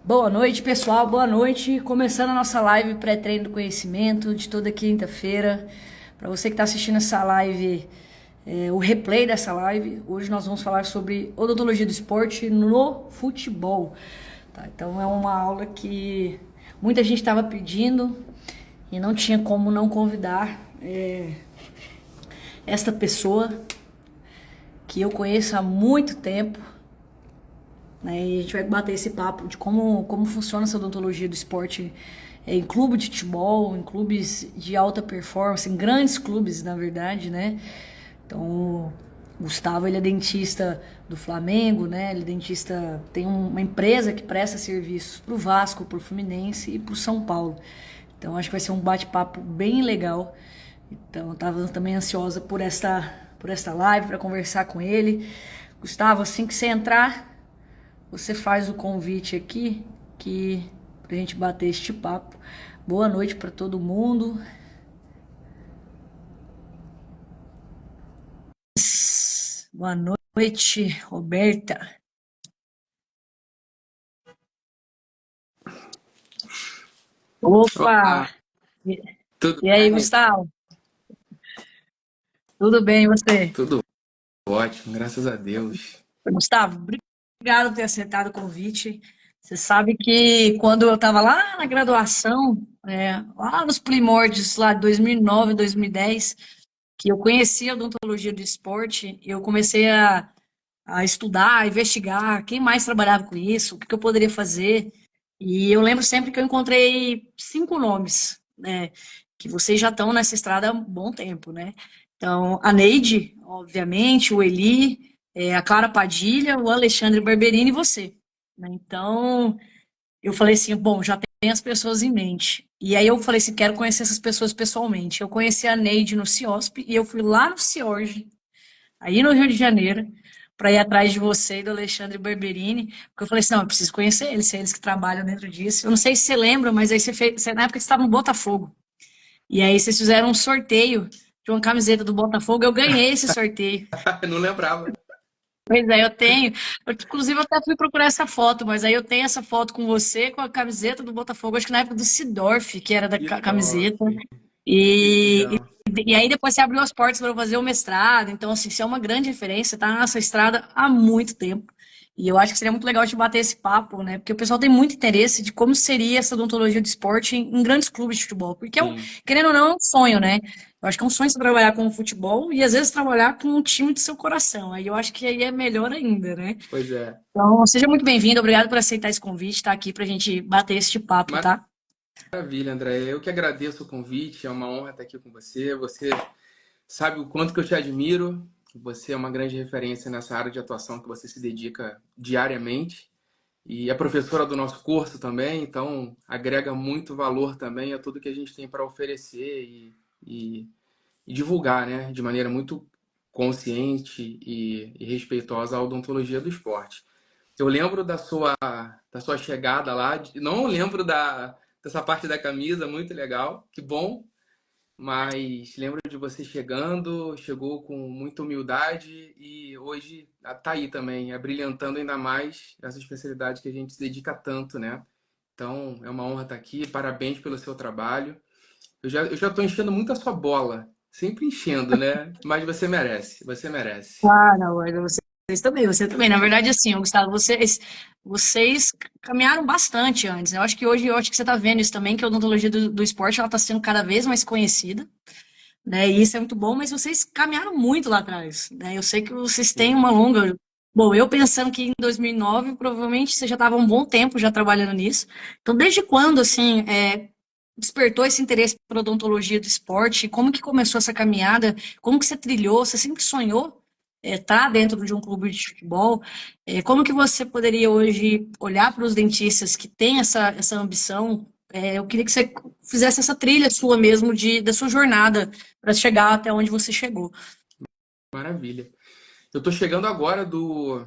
Boa noite, pessoal. Boa noite. Começando a nossa live pré-treino do conhecimento de toda quinta-feira. Para você que está assistindo essa live, o replay dessa live, hoje nós vamos falar sobre odontologia do esporte no futebol. Tá? Então é uma aula que muita gente estava pedindo e não tinha como não convidar esta pessoa que eu conheço há muito tempo, né? E a gente vai bater esse papo de como funciona essa odontologia do esporte em clube de futebol, em clubes de alta performance, em grandes clubes, na verdade, né? Então, o Gustavo, ele é dentista do Flamengo, né? Ele é dentista, tem uma empresa que presta serviços pro Vasco, pro Fluminense e pro São Paulo. Então, acho que vai ser um bate-papo bem legal. Então, eu tava também ansiosa por esta live, para conversar com ele. Gustavo, assim que você entrar, você faz o convite aqui que pra gente bater este papo. Boa noite para todo mundo. Boa noite, Roberta. Opa! Olá, tudo E aí, bem? Gustavo? Tudo bem, e você? Tudo ótimo, graças a Deus. Gustavo, obrigado por ter aceitado o convite. Você sabe que quando eu estava lá na graduação, lá nos primórdios, lá de 2009, 2010, que eu conhecia a odontologia do esporte, eu comecei a estudar, a investigar quem mais trabalhava com isso, o que que eu poderia fazer. E eu lembro sempre que eu encontrei 5 nomes, né, que vocês já estão nessa estrada há um bom tempo, né? Então, a Neide, obviamente, o Eli, a Clara Padilha, o Alexandre Barberini e você, né? Então, eu falei assim, bom, já tem as pessoas em mente. E aí eu falei assim, quero conhecer essas pessoas pessoalmente. Eu conheci a Neide no CIOSP e eu fui lá no CIORG, aí no Rio de Janeiro, para ir atrás de você e do Alexandre Barberini, porque eu falei assim, não, eu preciso conhecer eles, se é eles que trabalham dentro disso. Eu não sei se você lembra, mas aí na época você estava no Botafogo, e aí vocês fizeram um sorteio de uma camiseta do Botafogo, eu ganhei esse sorteio. Eu não lembrava. Pois é, eu tenho. Inclusive, eu até fui procurar essa foto, mas aí eu tenho essa foto com você, com a camiseta do Botafogo, acho que na época do Sidorf, que era da Que top, camiseta. que E, legal. e aí depois você abriu as portas para eu fazer o mestrado. Então, assim, isso é uma grande referência, tá nessa estrada há muito tempo. E eu acho que seria muito legal de bater esse papo, né? Porque o pessoal tem muito interesse de como seria essa odontologia de esporte em grandes clubes de futebol. Porque, Sim, querendo ou não, é um sonho, né? Eu acho que é um sonho você trabalhar com o futebol e às vezes trabalhar com um time de seu coração. Aí eu acho que aí é melhor ainda, né? pois é. Então, seja muito bem-vindo, obrigado por aceitar esse convite, tá aqui pra gente bater esse papo, tá? Maravilha, André. Eu que agradeço o convite, é uma honra estar aqui com você. Você sabe o quanto que eu te admiro. Você é uma grande referência nessa área de atuação que você se dedica diariamente. E é professora do nosso curso também, então agrega muito valor também a tudo que a gente tem para oferecer e divulgar, né, de maneira muito consciente e respeitosa a odontologia do esporte. Eu lembro da sua chegada lá, não lembro dessa parte da camisa, muito legal, que bom, mas lembro de você chegou com muita humildade e hoje tá aí também, abrilhantando ainda mais essa especialidade que a gente se dedica tanto, né? Então, é uma honra estar aqui, parabéns pelo seu trabalho. Eu já tô enchendo muito a sua bola. Sempre enchendo, né? Mas você merece. Você merece. Ah, não, mas vocês também, você também. Na verdade, assim, Gustavo, vocês caminharam bastante antes, né? Eu acho que hoje, eu acho que você está vendo isso também, que a odontologia do esporte, ela está sendo cada vez mais conhecida, né? E isso é muito bom, mas vocês caminharam muito lá atrás, né? Eu sei que vocês têm Sim. uma longa... Bom, eu pensando que em 2009, provavelmente você já estava há um bom tempo já trabalhando nisso. Então, desde quando, assim, despertou esse interesse por odontologia do esporte? Como que começou essa caminhada? Como que você trilhou? Você sempre sonhou estar dentro de um clube de futebol? Como que você poderia hoje olhar para os dentistas que têm essa ambição? Eu queria que você fizesse essa trilha sua mesmo da sua jornada para chegar até onde você chegou. Maravilha. Eu tô chegando agora do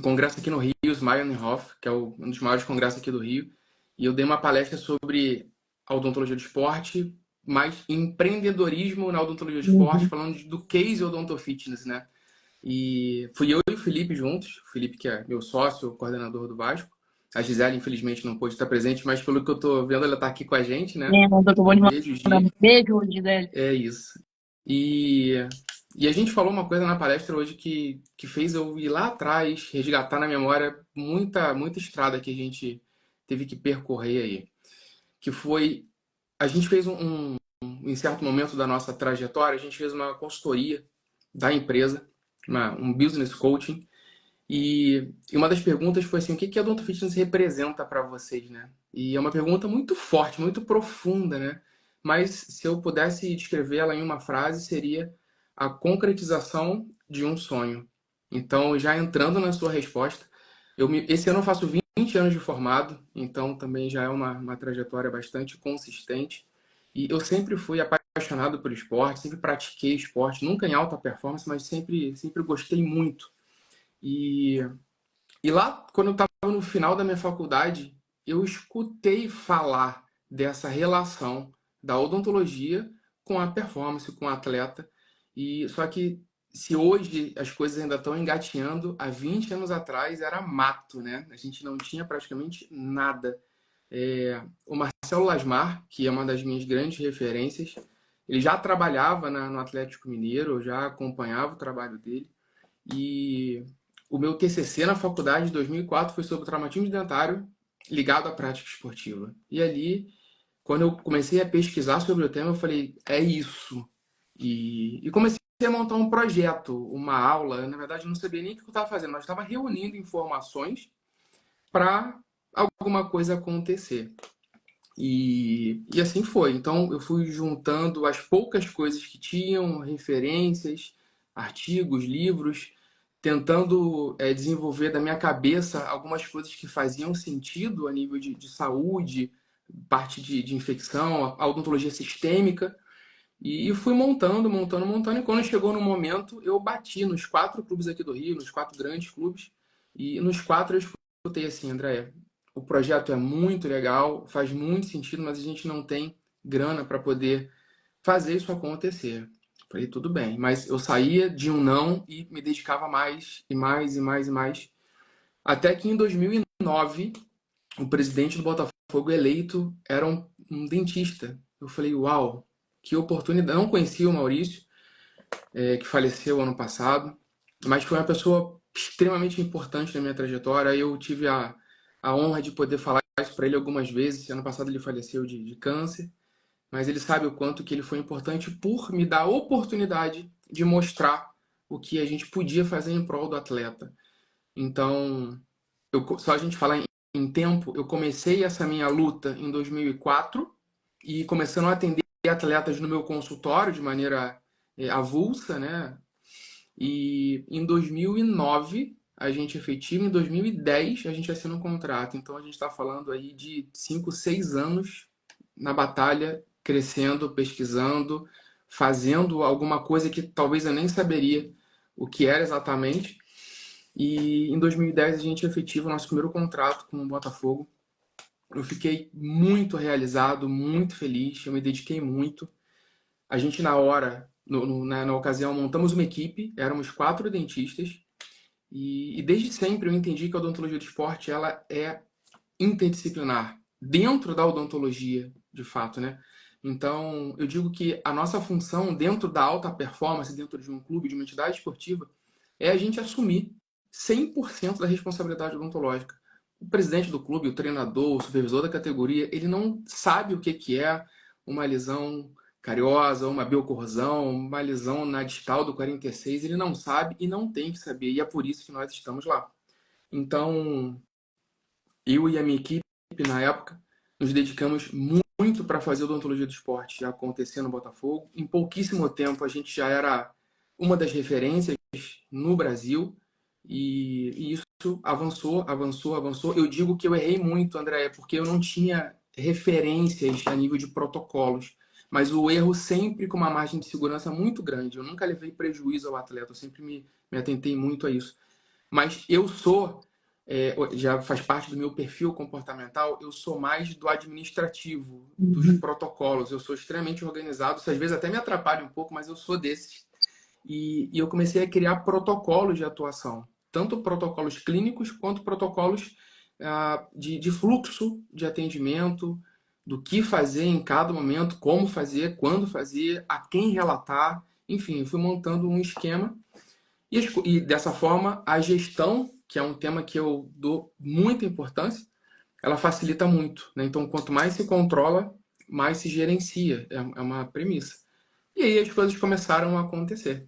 congresso aqui no Rio, os Meilenhof, que é um dos maiores congressos aqui do Rio. E eu dei uma palestra sobre a odontologia do esporte, mas empreendedorismo na odontologia do esporte, Uhum. falando do case odontofitness, né? E fui eu e o Felipe juntos. O Felipe, que é meu sócio, coordenador do Vasco. A Gisele, infelizmente, não pôde estar presente, mas pelo que eu tô vendo, ela tá aqui com a gente, né? É, não, doutor, bom Um demais. beijo, Gi. Beijo, Gisele. É isso. E, e a gente falou uma coisa na palestra hoje que fez eu ir lá atrás, resgatar na memória muita estrada que a gente teve que percorrer aí. Que foi, a gente fez em certo momento da nossa trajetória, a gente fez uma consultoria da empresa, um business coaching, e uma das perguntas foi assim, o que que a Odonto Fitness representa para vocês, né? E é uma pergunta muito forte, muito profunda, né? Mas se eu pudesse descrever ela em uma frase, seria a concretização de um sonho. Então, já entrando na sua resposta, esse ano eu faço 20 anos de formado, então também já é uma trajetória bastante consistente. E eu sempre fui apaixonado por esporte, sempre pratiquei esporte, nunca em alta performance, mas sempre gostei muito. E e lá, quando eu estava no final da minha faculdade, eu escutei falar dessa relação da odontologia com a performance, com o atleta. E só que se hoje as coisas ainda estão engatinhando, há 20 anos atrás era mato, né? A gente não tinha praticamente nada. O Marcelo Lasmar, que é uma das minhas grandes referências, ele já trabalhava no Atlético Mineiro, eu já acompanhava o trabalho dele. E o meu TCC na faculdade de 2004 foi sobre traumatismo dentário ligado à prática esportiva. E ali, quando eu comecei a pesquisar sobre o tema, eu falei, é isso. E comecei a montar um projeto, uma aula. Na verdade, eu não sabia nem o que eu estava fazendo, mas estava reunindo informações para alguma coisa acontecer. E assim foi. Então, eu fui juntando as poucas coisas que tinham, referências, artigos, livros, tentando desenvolver da minha cabeça algumas coisas que faziam sentido a nível de saúde, parte de infecção, a odontologia sistêmica. E fui montando. E quando chegou no momento, eu bati nos 4 clubes aqui do Rio, nos 4 grandes clubes. E nos 4 eu escutei assim, André, o projeto é muito legal, faz muito sentido, mas a gente não tem grana para poder fazer isso acontecer. Falei, tudo bem. Mas eu saía de um não e me dedicava mais, e mais, e mais, e mais. Até que em 2009, o presidente do Botafogo eleito era um dentista. Eu falei, uau, que oportunidade. Eu não conhecia o Maurício, que faleceu ano passado, mas foi uma pessoa extremamente importante na minha trajetória. Eu tive a honra de poder falar isso para ele algumas vezes. Ano passado ele faleceu de câncer, mas ele sabe o quanto que ele foi importante por me dar a oportunidade de mostrar o que a gente podia fazer em prol do atleta. Então, só a gente falar em tempo, eu comecei essa minha luta em 2004 e começando a atender atletas no meu consultório de maneira avulsa, né? E em 2009 a gente efetiva, em 2010 a gente assina um contrato. Então a gente está falando aí de 5, 6 anos na batalha, crescendo, pesquisando, fazendo alguma coisa que talvez eu nem saberia o que era exatamente. E em 2010 a gente efetiva o nosso primeiro contrato com o Botafogo. Eu fiquei muito realizado, muito feliz, eu me dediquei muito. A gente, na hora, na ocasião, montamos uma equipe, éramos 4 dentistas, e desde sempre eu entendi que a odontologia do esporte ela é interdisciplinar, dentro da odontologia, de fato, né? Então, eu digo que a nossa função dentro da alta performance, dentro de um clube, de uma entidade esportiva, é a gente assumir 100% da responsabilidade odontológica. O presidente do clube, o treinador, o supervisor da categoria, ele não sabe o que é uma lesão cariosa, uma biocorrosão, uma lesão na distal do 46, ele não sabe e não tem que saber, e é por isso que nós estamos lá. Então, eu e a minha equipe, na época, nos dedicamos muito para fazer a odontologia do esporte acontecer no Botafogo. Em pouquíssimo tempo, a gente já era uma das referências no Brasil e isso avançou. Eu digo que eu errei muito, André, porque eu não tinha referências a nível de protocolos, mas o erro sempre com uma margem de segurança muito grande. Eu nunca levei prejuízo ao atleta, eu sempre me atentei muito a isso. Mas eu sou, já faz parte do meu perfil comportamental, eu sou mais do administrativo, dos protocolos. Eu sou extremamente organizado, isso às vezes até me atrapalha um pouco, mas eu sou desses. E eu comecei a criar protocolos de atuação, tanto protocolos clínicos quanto protocolos de fluxo de atendimento, do que fazer em cada momento, como fazer, quando fazer, a quem relatar. Enfim, eu fui montando um esquema e dessa forma a gestão, que é um tema que eu dou muita importância, ela facilita muito, né? Então, quanto mais se controla, mais se gerencia. É uma premissa. E aí as coisas começaram a acontecer.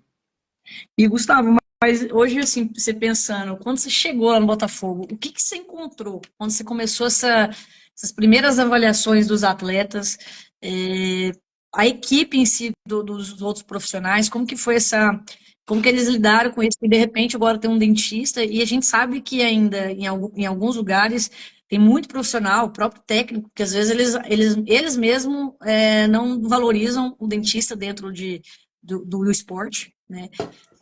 E, Gustavo, mas hoje, assim, você pensando, quando você chegou lá no Botafogo, o que que você encontrou quando você começou essas primeiras avaliações dos atletas, eh, a equipe em si dos outros profissionais, como que foi como que eles lidaram com isso? E de repente agora tem um dentista, e a gente sabe que ainda em alguns lugares tem muito profissional, o próprio técnico, que às vezes eles mesmos não valorizam o dentista dentro do esporte, né?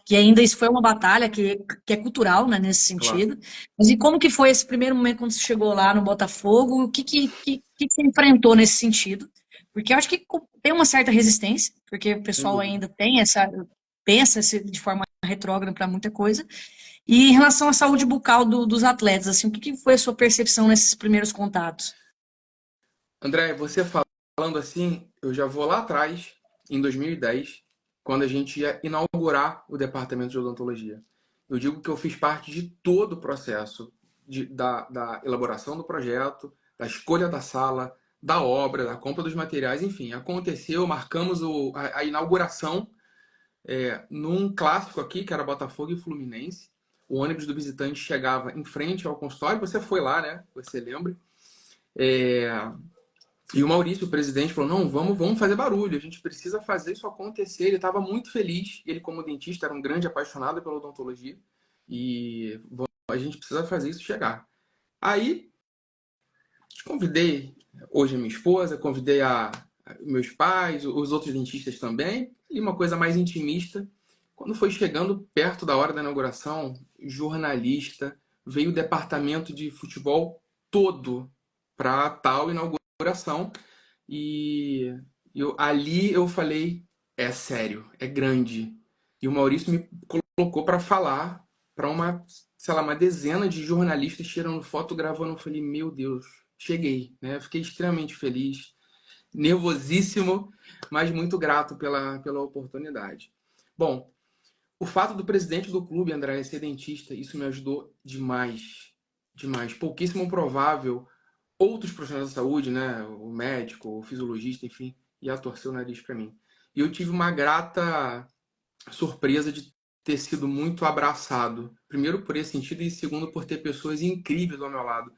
Que ainda isso foi uma batalha que é cultural, né, nesse Claro. sentido. Mas e como que foi esse primeiro momento quando você chegou lá no Botafogo? O que você enfrentou nesse sentido? Porque eu acho que tem uma certa resistência, porque o Sem pessoal dúvida. ainda pensa de forma retrógrada para muita coisa. E em relação à saúde bucal dos atletas, assim, o que foi a sua percepção nesses primeiros contatos? André, você falando assim, eu já vou lá atrás, em 2010, quando a gente ia inaugurar o departamento de odontologia. Eu digo que eu fiz parte de todo o processo da elaboração do projeto, da escolha da sala, da obra, da compra dos materiais, enfim, aconteceu, marcamos a inauguração num clássico aqui, que era Botafogo e Fluminense. O ônibus do visitante chegava em frente ao consultório, você foi lá, né? Você lembra? É, e o Maurício, o presidente, falou: não, vamos fazer barulho, a gente precisa fazer isso acontecer. Ele estava muito feliz, ele, como dentista, era um grande apaixonado pela odontologia, e a gente precisa fazer isso chegar. Aí, convidei hoje a minha esposa, convidei meus pais, os outros dentistas também, e uma coisa mais intimista. Quando foi chegando perto da hora da inauguração, jornalista, veio o departamento de futebol todo para tal inauguração. E ali eu falei, é sério, é grande. E o Maurício me colocou para falar para sei lá, uma dezena de jornalistas tirando foto, gravando. Eu falei, meu Deus, cheguei, né? Fiquei extremamente feliz, nervosíssimo, mas muito grato pela oportunidade. Bom, o fato do presidente do clube, André, ser dentista, isso me ajudou demais. Demais. Pouquíssimo provável outros profissionais da saúde, né, o médico, o fisiologista, enfim, ia torcer o nariz para mim. E eu tive uma grata surpresa de ter sido muito abraçado. Primeiro por esse sentido e segundo por ter pessoas incríveis ao meu lado.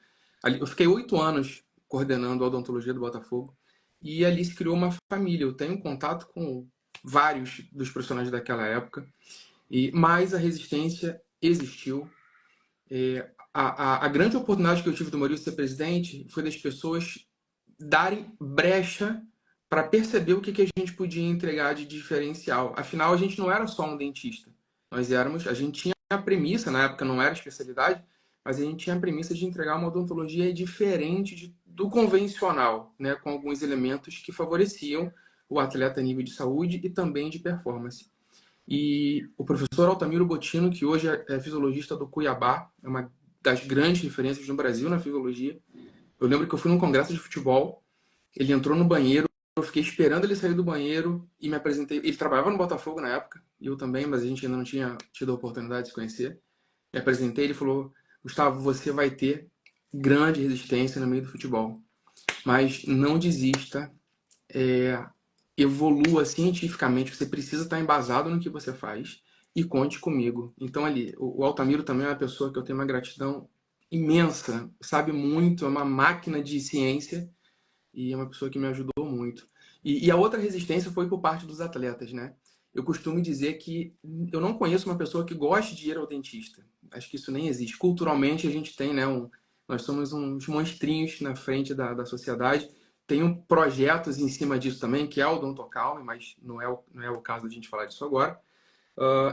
Eu fiquei 8 anos coordenando a odontologia do Botafogo e ali se criou uma família. Eu tenho contato com vários dos profissionais daquela época, mas a resistência existiu. A grande oportunidade que eu tive do Maurício ser presidente foi das pessoas darem brecha para perceber o que a gente podia entregar de diferencial. Afinal, a gente não era só um dentista. A gente tinha a premissa, na época não era especialidade, mas a gente tinha a premissa de entregar uma odontologia diferente do convencional, né, com alguns elementos que favoreciam o atleta a nível de saúde e também de performance. E o professor Altamiro Bottino, que hoje é fisiologista do Cuiabá, é uma das grandes referências no Brasil na fisiologia. Eu lembro que eu fui num congresso de futebol, ele entrou no banheiro, eu fiquei esperando ele sair do banheiro e me apresentei. Ele trabalhava no Botafogo na época, e eu também, mas a gente ainda não tinha tido a oportunidade de se conhecer. Me apresentei, ele falou: Gustavo, você vai ter grande resistência no meio do futebol, mas não desista, evolua cientificamente, você precisa estar embasado no que você faz e conte comigo. Então ali, o Altamiro também é uma pessoa que eu tenho uma gratidão imensa, sabe muito, é uma máquina de ciência e é uma pessoa que me ajudou muito. E a outra resistência foi por parte dos atletas, né? Eu costumo dizer que eu não conheço uma pessoa que goste de ir ao dentista. Acho que isso nem existe. Culturalmente, a gente tem, né? Nós somos uns monstrinhos na frente da sociedade. Tenho projetos em cima disso também, que é o Odontocalme, mas não é o caso da gente falar disso agora.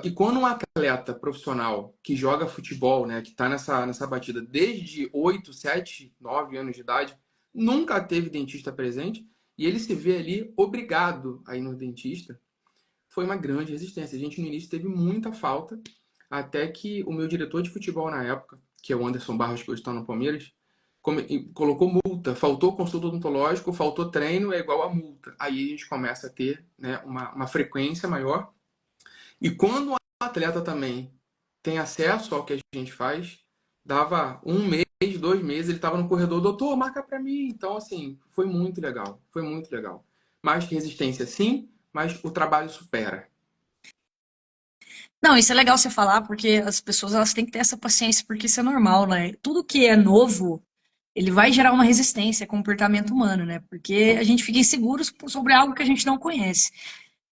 E quando um atleta profissional que joga futebol, né, que está nessa batida desde 8, 7, 9 anos de idade, nunca teve dentista presente, e ele se vê ali obrigado a ir no dentista, foi uma grande resistência. A gente no início teve muita falta, até que o meu diretor de futebol na época, que é o Anderson Barros, que hoje está no Palmeiras, colocou multa, faltou consulta odontológico, faltou treino, é igual a multa. Aí a gente começa a ter, né, uma frequência maior. E quando o atleta também tem acesso ao que a gente faz, dava 1 mês, 2 meses, ele estava no corredor, doutor, marca para mim. Então, assim, foi muito legal, foi muito legal. Mais que resistência, sim, mas o trabalho supera. Não, isso é legal você falar, porque as pessoas elas têm que ter essa paciência, porque isso é normal, né? Tudo que é novo, ele vai gerar uma resistência, é comportamento humano, né? Porque a gente fica inseguro sobre algo que a gente não conhece.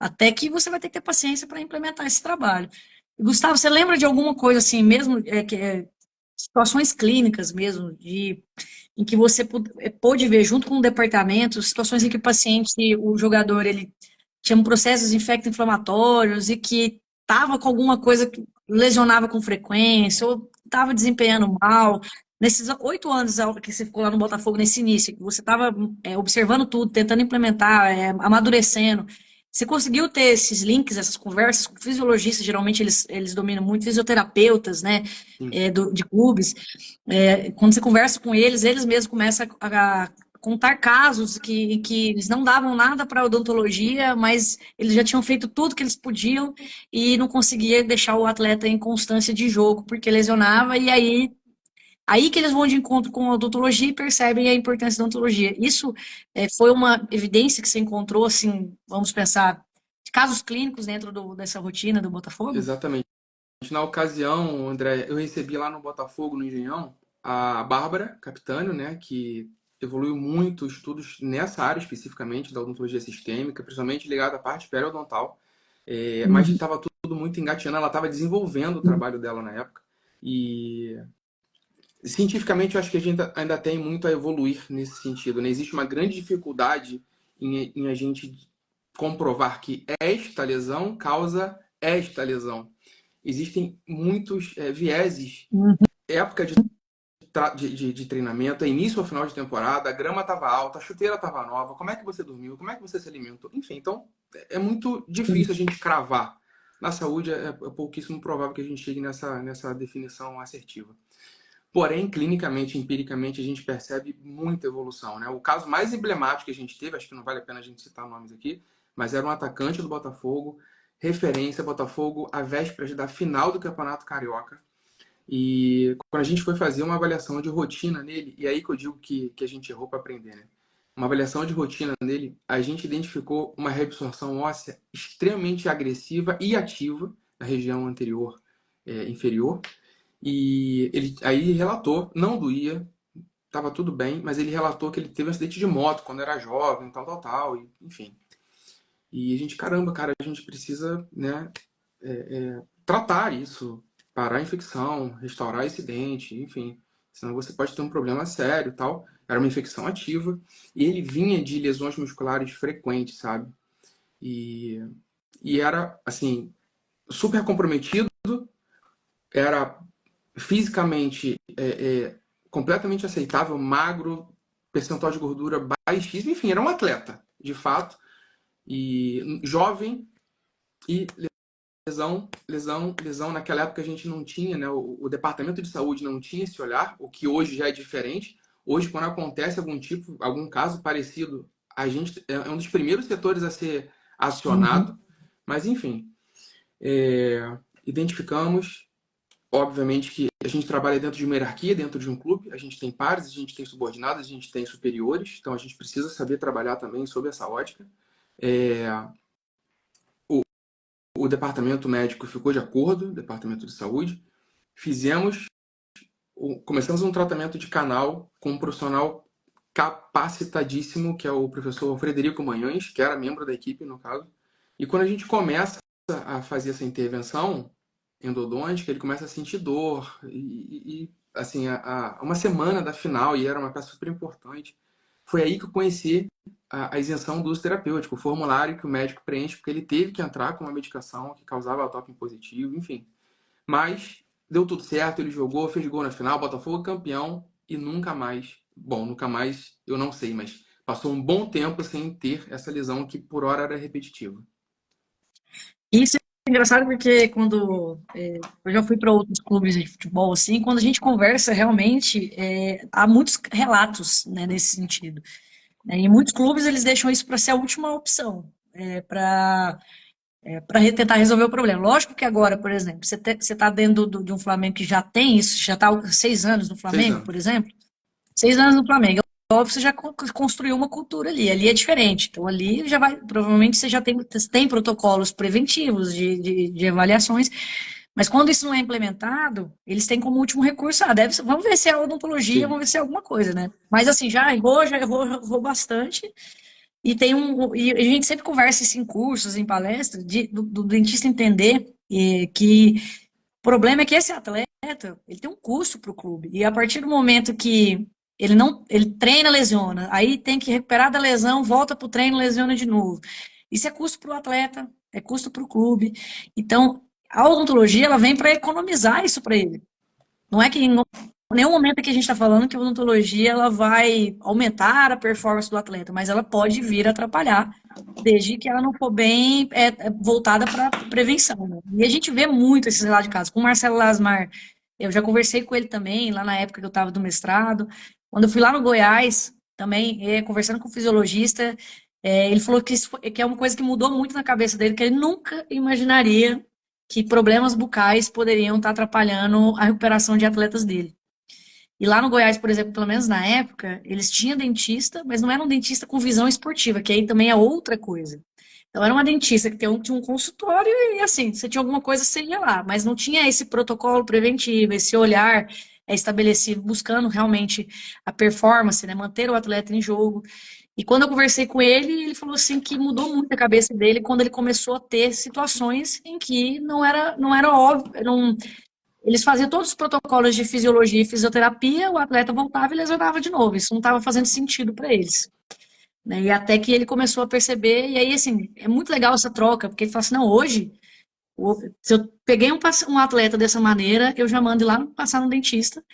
Até que você vai ter que ter paciência para implementar esse trabalho. E, Gustavo, você lembra de alguma coisa assim, mesmo situações clínicas mesmo, em que você pôde ver junto com o departamento, situações em que o paciente, o jogador, ele tinha processos infecto-inflamatórios e que estava com alguma coisa que lesionava com frequência, ou estava desempenhando mal. Nesses 8 anos que você ficou lá no Botafogo, nesse início, que você estava observando tudo, tentando implementar, amadurecendo, você conseguiu ter esses links, essas conversas com fisiologistas, geralmente eles dominam muito, fisioterapeutas, né, Sim. de clubes. Quando você conversa com eles, eles mesmos começam a contar casos em que eles não davam nada para odontologia, mas eles já tinham feito tudo que eles podiam e não conseguia deixar o atleta em constância de jogo porque lesionava, e aí que eles vão de encontro com a odontologia e percebem a importância da odontologia. Isso foi uma evidência que você encontrou, assim, vamos pensar, de casos clínicos dentro dessa rotina do Botafogo? Exatamente. Na ocasião, André, eu recebi lá no Botafogo, no Engenhão, a Bárbara Capitânio, né, que evoluiu muito estudos nessa área especificamente da odontologia sistêmica, principalmente ligada à parte periodontal, mas Uhum. estava tudo muito engatinhando, ela estava desenvolvendo o trabalho dela na época. E cientificamente eu acho que a gente ainda tem muito a evoluir nesse sentido, né? Existe uma grande dificuldade em a gente comprovar que esta lesão causa esta lesão. Existem muitos vieses. Época de treinamento, é início ou final de temporada, a grama estava alta, a chuteira estava nova, como é que você dormiu, como é que você se alimentou? Enfim, então é muito difícil a gente cravar. Na saúde é pouquíssimo provável que a gente chegue nessa definição assertiva. Porém, clinicamente, empiricamente, a gente percebe muita evolução, né? O caso mais emblemático que a gente teve, acho que não vale a pena a gente citar nomes aqui, mas era um atacante do Botafogo, referência Botafogo, à véspera da final do Campeonato Carioca. E quando a gente foi fazer uma avaliação de rotina nele, e aí que eu digo que a gente errou para aprender, né? Uma avaliação de rotina nele, a gente identificou uma reabsorção óssea extremamente agressiva e ativa na região anterior inferior. E ele aí relatou, não doía, estava tudo bem, mas ele relatou que ele teve um acidente de moto quando era jovem, tal, e, enfim. E a gente, caramba, cara, a gente precisa, né, tratar isso, parar a infecção, restaurar esse dente, enfim. Senão você pode ter um problema sério, tal. Era uma infecção ativa e ele vinha de lesões musculares frequentes, sabe? E, e era, assim, super comprometido, era fisicamente completamente aceitável, magro, percentual de gordura baixíssimo, enfim, era um atleta, de fato, e jovem e lesão. Naquela época a gente não tinha, né? O departamento de saúde não tinha esse olhar, o que hoje já é diferente. Hoje, quando acontece algum caso parecido, a gente é um dos primeiros setores a ser Uhum. acionado. Mas, enfim, identificamos. Obviamente que a gente trabalha dentro de uma hierarquia, dentro de um clube. A gente tem pares, a gente tem subordinados, a gente tem superiores. Então, a gente precisa saber trabalhar também sob essa ótica. É, o departamento médico ficou de acordo, o departamento de saúde. Começamos um tratamento de canal com um profissional capacitadíssimo, que é o professor Frederico Manhães, que era membro da equipe, no caso. E quando a gente começa a fazer essa intervenção endodôntica, ele começa a sentir dor. Assim, uma semana da final, e era uma peça super importante, foi aí que eu conheci a isenção do uso terapêutico, o formulário que o médico preenche, porque ele teve que entrar com uma medicação que causava doping positivo, enfim. Mas deu tudo certo, ele jogou, fez gol na final, Botafogo campeão e nunca mais. Bom, nunca mais, eu não sei, mas passou um bom tempo sem ter essa lesão que por hora era repetitiva. Isso é engraçado porque eu já fui para outros clubes de futebol, assim, quando a gente conversa, realmente, há muitos relatos, né, nesse sentido. Né? Em muitos clubes, eles deixam isso para ser a última opção, para tentar resolver o problema. Lógico que agora, por exemplo, você está dentro de um Flamengo que já tem isso, já está há 6 anos no Seis Flamengo, por anos. exemplo. 6 anos no Flamengo. Óbvio, você já construiu uma cultura ali. Ali é diferente. Então, ali já vai. Provavelmente você já tem protocolos preventivos de avaliações. Mas quando isso não é implementado, eles têm como último recurso, vamos ver se é odontologia, Sim, vamos ver se é alguma coisa, né? Mas assim, já errou bastante. E a gente sempre conversa isso em cursos, em palestras, do dentista entender que o problema é que esse atleta, ele tem um custo para o clube. E a partir do momento que ele treina, lesiona, aí tem que recuperar da lesão, volta para o treino, lesiona de novo. Isso é custo para o atleta, é custo para o clube. Então, a odontologia, ela vem para economizar isso para ele. Não é que em nenhum momento que a gente está falando que a odontologia ela vai aumentar a performance do atleta, mas ela pode vir a atrapalhar, desde que ela não for bem voltada para prevenção. Né? E a gente vê muito esses relatos de casos. Com o Marcelo Lasmar, eu já conversei com ele também, lá na época que eu estava do mestrado. Quando eu fui lá no Goiás, também, conversando com o fisiologista, ele falou que é uma coisa que mudou muito na cabeça dele, que ele nunca imaginaria que problemas bucais poderiam estar atrapalhando a recuperação de atletas dele. E lá no Goiás, por exemplo, pelo menos na época, eles tinham dentista, mas não era um dentista com visão esportiva, que aí também é outra coisa. Então era uma dentista que tinha um consultório e assim, você tinha alguma coisa, você ia lá, mas não tinha esse protocolo preventivo, esse olhar estabelecido, buscando realmente a performance, né, manter o atleta em jogo. E quando eu conversei com ele, ele falou assim que mudou muito a cabeça dele quando ele começou a ter situações em que não era óbvio, eles faziam todos os protocolos de fisiologia e fisioterapia, o atleta voltava e lesionava de novo. Isso não estava fazendo sentido para eles. Né? E até que ele começou a perceber, e aí, assim, é muito legal essa troca, porque ele fala assim, não, hoje, se eu peguei um atleta dessa maneira, eu já mando ir lá passar no dentista,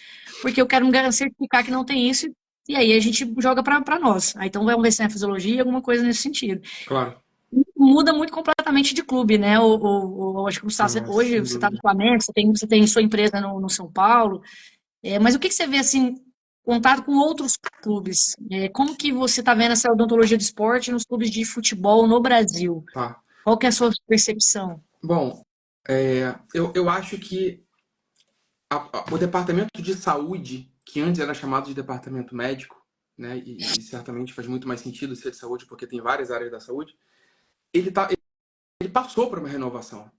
porque eu quero me certificar que não tem isso, e aí a gente joga para nós. Aí, então vamos ver se é fisiologia, alguma coisa nesse sentido. claro. Muda muito completamente de clube, né? Acho que Nossa, hoje sem você está no dúvida. Flamengo, você tem sua empresa no São Paulo, mas o que que você vê, assim, contato com outros clubes? Como que você está vendo essa odontologia do esporte nos clubes de futebol no Brasil? Tá. Qual que é a sua percepção? Bom, eu acho que o departamento de saúde, que antes era chamado de departamento médico, né, e certamente faz muito mais sentido ser de saúde porque tem várias áreas da saúde, ele passou por uma renovação.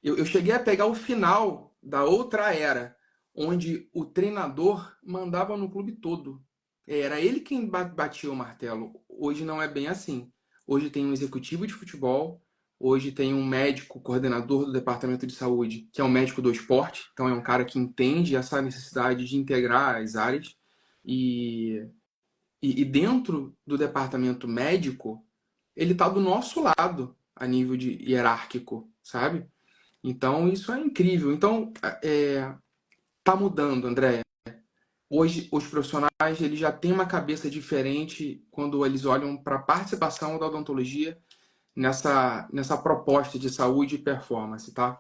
Eu cheguei a pegar o final da outra era, onde o treinador mandava no clube todo. Era ele quem batia o martelo. Hoje não é bem assim. Hoje tem um executivo de futebol, hoje tem um médico coordenador do departamento de saúde, que é um médico do esporte, então é um cara que entende essa necessidade de integrar as áreas. E, e dentro do departamento médico, ele está do nosso lado a nível de hierárquico, sabe? Então isso é incrível. Então tá mudando, André. Hoje os profissionais eles já têm uma cabeça diferente quando eles olham para a participação da odontologia nessa proposta de saúde e performance, tá?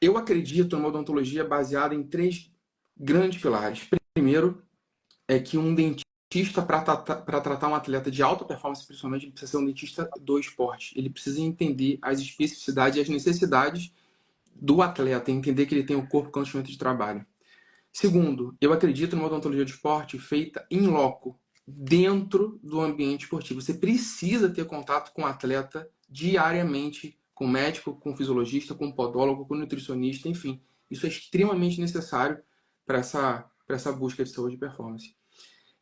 Eu acredito numa odontologia baseada em três grandes pilares. Primeiro é que um dentista para tratar um atleta de alta performance, principalmente, ele precisa ser um dentista do esporte. Ele precisa entender as especificidades e as necessidades do atleta, entender que ele tem o corpo com instrumento de trabalho. Segundo, eu acredito numa odontologia de esporte feita em loco, dentro do ambiente esportivo. Você precisa ter contato com o atleta diariamente, com o médico, com o fisiologista, com o podólogo, com o nutricionista, enfim. Isso é extremamente necessário para essa busca de saúde e performance.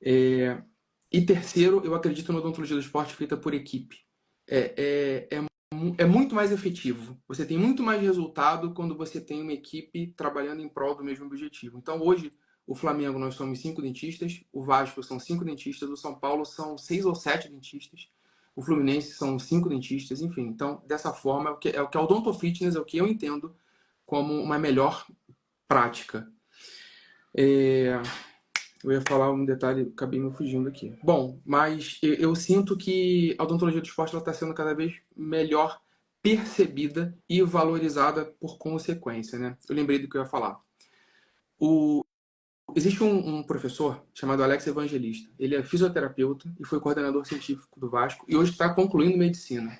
E terceiro, eu acredito na odontologia do esporte feita por equipe. É muito mais efetivo. Você tem muito mais resultado quando você tem uma equipe trabalhando em prol do mesmo objetivo. Então, hoje, o Flamengo, nós somos 5 dentistas, o Vasco são 5 dentistas, o São Paulo são 6 ou 7 dentistas, o Fluminense são 5 dentistas, enfim. Então, dessa forma, é o que a odontofitness, é o que eu entendo como uma melhor prática. Eu ia falar um detalhe, acabei me fugindo aqui. Bom, mas eu sinto que a odontologia do esporte está sendo cada vez melhor percebida e valorizada por consequência, né? Eu lembrei do que eu ia falar. Existe um professor chamado Alex Evangelista. Ele é fisioterapeuta e foi coordenador científico do Vasco e hoje está concluindo medicina.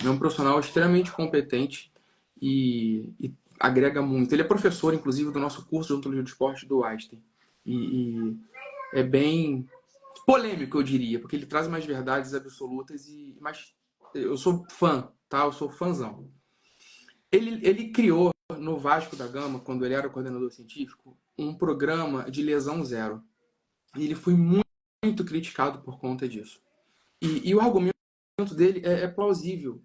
É um profissional extremamente competente e agrega muito. Ele é professor, inclusive, do nosso curso de Odontologia do Esporte do Einstein. E é bem polêmico, eu diria, porque ele traz umas verdades absolutas, mas eu sou fã, tá? Eu sou fãzão. Ele criou no Vasco da Gama, quando ele era coordenador científico, um programa de lesão zero. E ele foi muito criticado por conta disso. E o argumento dele é plausível.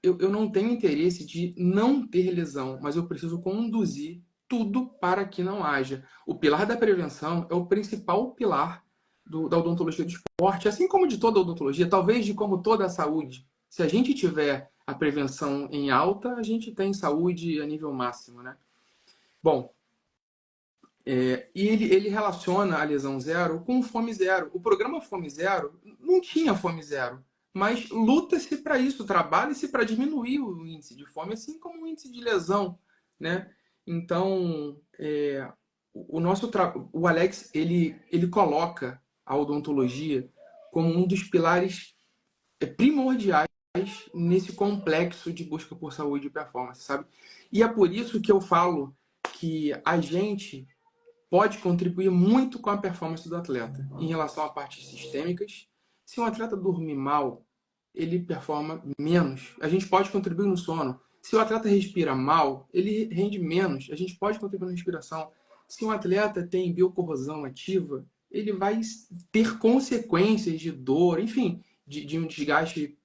Eu não tenho interesse de não ter lesão, mas eu preciso conduzir tudo para que não haja. O pilar da prevenção é o principal pilar da odontologia do esporte, assim como de toda a odontologia, talvez de como toda a saúde. Se a gente tiver a prevenção em alta, a gente tem saúde a nível máximo, né? Bom, e ele relaciona a lesão zero com fome zero. O programa Fome Zero não tinha fome zero, mas luta-se para isso, trabalha-se para diminuir o índice de fome, assim como o índice de lesão, né? Então, o Alex, ele coloca a odontologia como um dos pilares primordiais nesse complexo de busca por saúde e performance, sabe? E é por isso que eu falo que a gente pode contribuir muito com a performance do atleta em relação a partes sistêmicas. Se um atleta dormir mal, ele performa menos. A gente pode contribuir no sono. Se o atleta respira mal, ele rende menos. A gente pode contribuir na respiração. Se um atleta tem biocorrosão ativa, ele vai ter consequências de dor, enfim, de um desgaste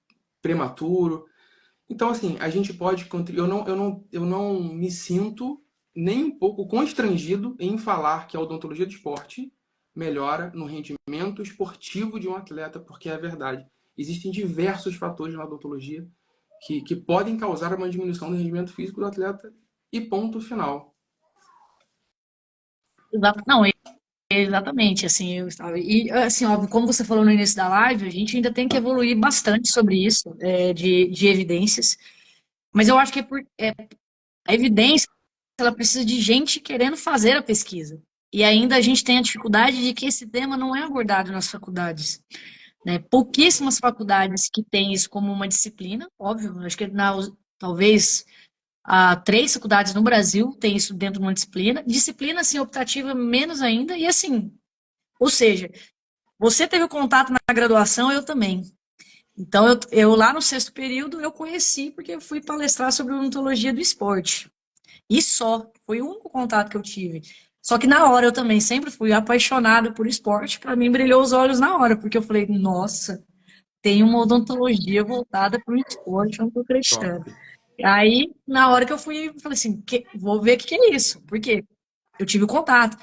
prematuro. Então, assim, a gente pode contribuir. Eu não me sinto nem um pouco constrangido em falar que a odontologia do esporte melhora no rendimento esportivo de um atleta, porque é verdade. Existem diversos fatores na odontologia que podem causar uma diminuição do rendimento físico do atleta e ponto final. Não, exatamente, assim, e assim, óbvio, como você falou no início da live, a gente ainda tem que evoluir bastante sobre isso, de evidências, mas eu acho que a evidência, ela precisa de gente querendo fazer a pesquisa, e ainda a gente tem a dificuldade de que esse tema não é abordado nas faculdades, né? Pouquíssimas faculdades que têm isso como uma disciplina, óbvio, acho que talvez há 3 faculdades no Brasil têm isso dentro de uma disciplina, disciplina, assim, optativa menos ainda, e assim, ou seja, você teve o contato na graduação, eu também. Então, eu lá no 6º período, eu conheci porque eu fui palestrar sobre odontologia do esporte. E só, foi o único contato que eu tive. Só que na hora eu também sempre fui apaixonado por esporte, para mim brilhou os olhos na hora, porque eu falei, nossa, tem uma odontologia voltada para o esporte, eu não estou Top. acreditando. Aí, na hora que eu fui, eu falei assim, vou ver o que é isso, porque eu tive o contato.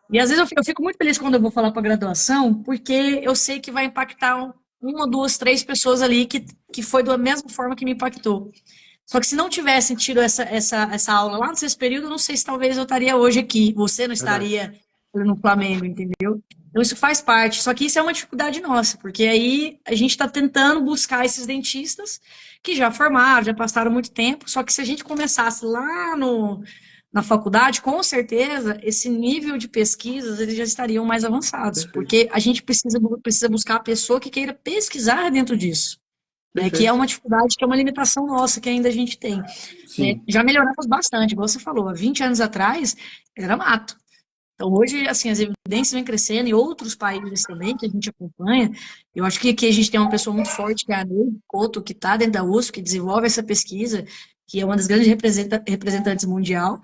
E às vezes eu fico muito feliz quando eu vou falar para graduação, porque eu sei que vai impactar uma, duas, três pessoas ali que foi da mesma forma que me impactou. Só que se não tivessem tido essa aula lá no 6º período, eu não sei se talvez eu estaria hoje aqui, você não Verdade. estaria no Flamengo, entendeu? Então isso faz parte. Só que isso é uma dificuldade nossa, porque aí a gente está tentando buscar esses dentistas que já formaram, já passaram muito tempo. Só que se a gente começasse lá na faculdade, com certeza, esse nível de pesquisas eles já estariam mais avançados, Perfeito. porque a gente precisa buscar a pessoa que queira pesquisar dentro disso, né, que é Perfeito. uma dificuldade, que é uma limitação nossa que ainda a gente tem. Sim. Já melhoramos bastante, igual você falou, há 20 anos atrás era mato. Então, hoje, assim, as evidências vêm crescendo em outros países também, que a gente acompanha. Eu acho que aqui a gente tem uma pessoa muito forte, que é a Neide Couto, que está dentro da USP, que desenvolve essa pesquisa, que é uma das grandes representantes mundial.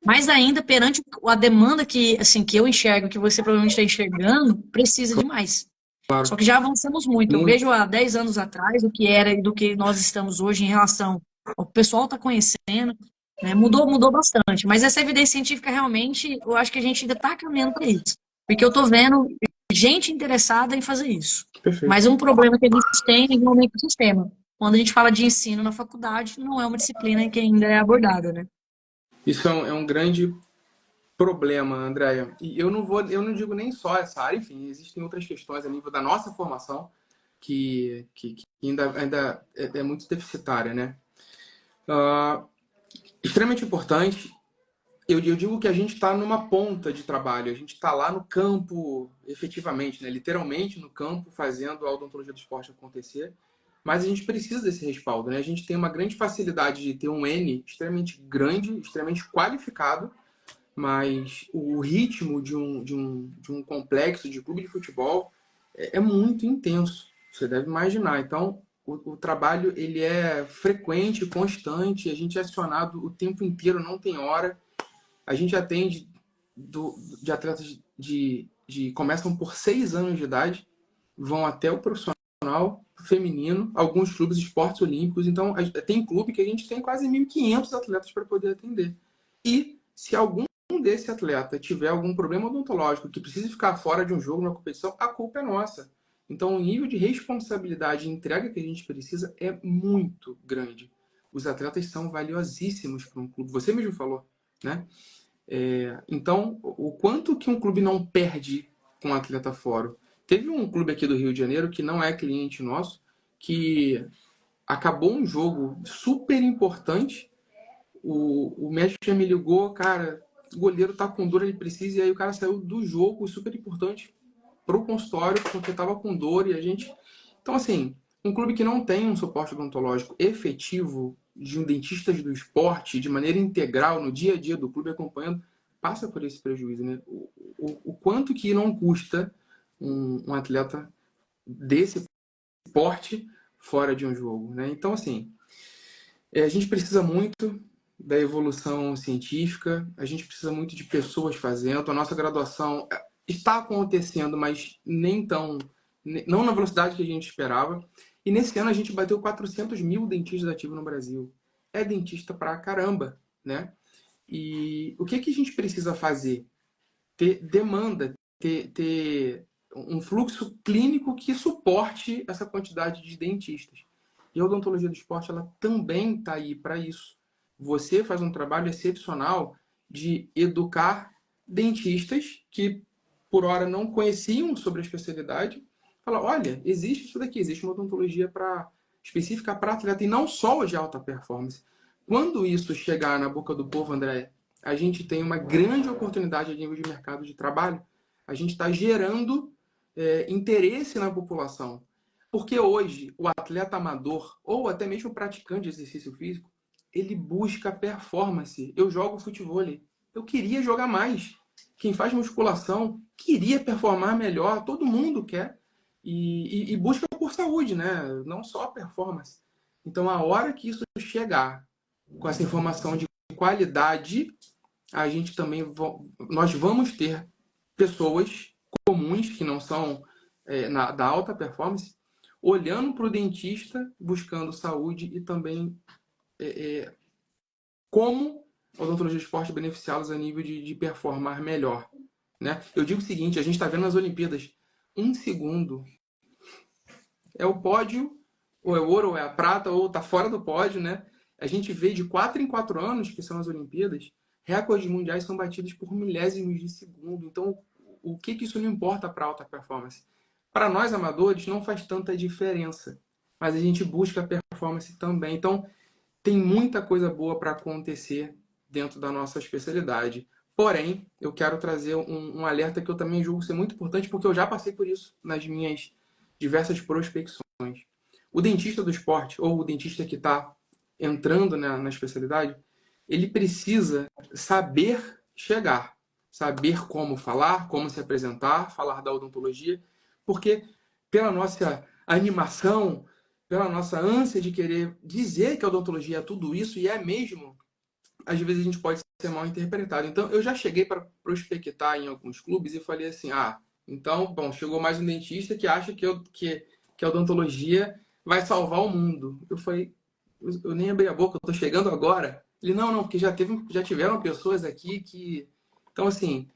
Mas ainda, perante a demanda que, assim, que eu enxergo, que você provavelmente está enxergando, precisa de mais. Só Claro. que já avançamos muito. Eu Muito. vejo há 10 anos atrás o que era e do que nós estamos hoje em relação ao que o pessoal está conhecendo, né? Mudou bastante. Mas essa evidência científica realmente, eu acho que a gente ainda está caminhando para isso. Porque eu estou vendo gente interessada em fazer isso. Perfeito. Mas um problema que a gente tem é normalmente o sistema. Quando a gente fala de ensino na faculdade, não é uma disciplina que ainda é abordada, né? Isso é um grande problema, Andréia. E eu não digo nem só essa área, enfim, existem outras questões a nível da nossa formação que ainda é muito deficitária, né? Ah, extremamente importante. Eu digo que a gente está numa ponta de trabalho, a gente está lá no campo, efetivamente, né? Literalmente no campo, fazendo a odontologia do esporte acontecer, mas a gente precisa desse respaldo, né? A gente tem uma grande facilidade de ter um N extremamente grande, extremamente qualificado, mas o ritmo de um complexo de clube de futebol é muito intenso, você deve imaginar. Então, o trabalho ele é frequente, constante, a gente é acionado o tempo inteiro, não tem hora. A gente atende de atletas começam por 6 anos de idade, vão até o profissional feminino, alguns clubes de esportes olímpicos. Então, tem clube que a gente tem quase 1.500 atletas para poder atender. E se algum desse atleta tiver algum problema odontológico que precisa ficar fora de um jogo, na competição, a culpa é nossa. Então, o nível de responsabilidade e entrega que a gente precisa é muito grande. Os atletas são valiosíssimos para um clube. Você mesmo falou, né? Então, o quanto que um clube não perde com um atleta fora? Teve um clube aqui do Rio de Janeiro, que não é cliente nosso, que acabou um jogo super importante. O médico já me ligou, cara, o goleiro tá com dor, ele precisa, e aí o cara saiu do jogo super importante pro consultório, porque tava com dor, e a gente... Então, assim, um clube que não tem um suporte odontológico efetivo de um dentista do esporte, de maneira integral, no dia a dia do clube, acompanhando, passa por esse prejuízo, né? O quanto que não custa um atleta desse porte fora de um jogo, né? Então, assim, a gente precisa muito da evolução científica, a gente precisa muito de pessoas fazendo. A nossa graduação está acontecendo, mas nem tão, não na velocidade que a gente esperava. E nesse ano a gente bateu 400 mil dentistas ativos no Brasil. É dentista pra caramba, né? E o que que a gente precisa fazer? Ter demanda, ter um fluxo clínico que suporte essa quantidade de dentistas. E a odontologia do esporte ela também está aí para isso. Você faz um trabalho excepcional de educar dentistas que, por hora, não conheciam sobre a especialidade. Fala, olha, existe isso daqui, existe uma odontologia específica para atleta, e não só de alta performance. Quando isso chegar na boca do povo, André, a gente tem uma grande oportunidade a nível de mercado de trabalho. A gente está gerando interesse na população. Porque hoje, o atleta amador, ou até mesmo o praticante de exercício físico, ele busca performance. Eu jogo futebol, eu queria jogar mais. Quem faz musculação queria performar melhor, todo mundo quer. E busca por saúde, né? Não só performance. Então, a hora que isso chegar com essa informação de qualidade, a gente também nós vamos ter pessoas comuns que não são da alta performance olhando para o dentista buscando saúde e também como a odontologia do esporte beneficiá-los a nível de performar melhor, né? Eu digo o seguinte, a gente está vendo nas Olimpíadas, 1 segundo é o pódio, ou é ouro, ou é a prata, ou está fora do pódio, né? A gente vê de 4 em 4 anos, que são as Olimpíadas, recordes mundiais são batidos por milésimos de segundo. Então, o que isso não importa para a alta performance? Para nós amadores, não faz tanta diferença, mas a gente busca performance também. Então, tem muita coisa boa para acontecer dentro da nossa especialidade. Porém, eu quero trazer um alerta que eu também julgo ser muito importante, porque eu já passei por isso nas minhas diversas prospecções. O dentista do esporte, ou o dentista que está entrando na especialidade, ele precisa saber chegar, saber como falar, como se apresentar, falar da odontologia, porque pela nossa animação, pela nossa ânsia de querer dizer que a odontologia é tudo isso, e é mesmo, às vezes a gente pode ser mal interpretado. Então, eu já cheguei para prospectar em alguns clubes e falei assim, então, bom, chegou mais um dentista que acha que a odontologia vai salvar o mundo. Eu falei, eu nem abri a boca, eu tô chegando agora. Ele, não, porque já tiveram pessoas aqui que... Então, assim,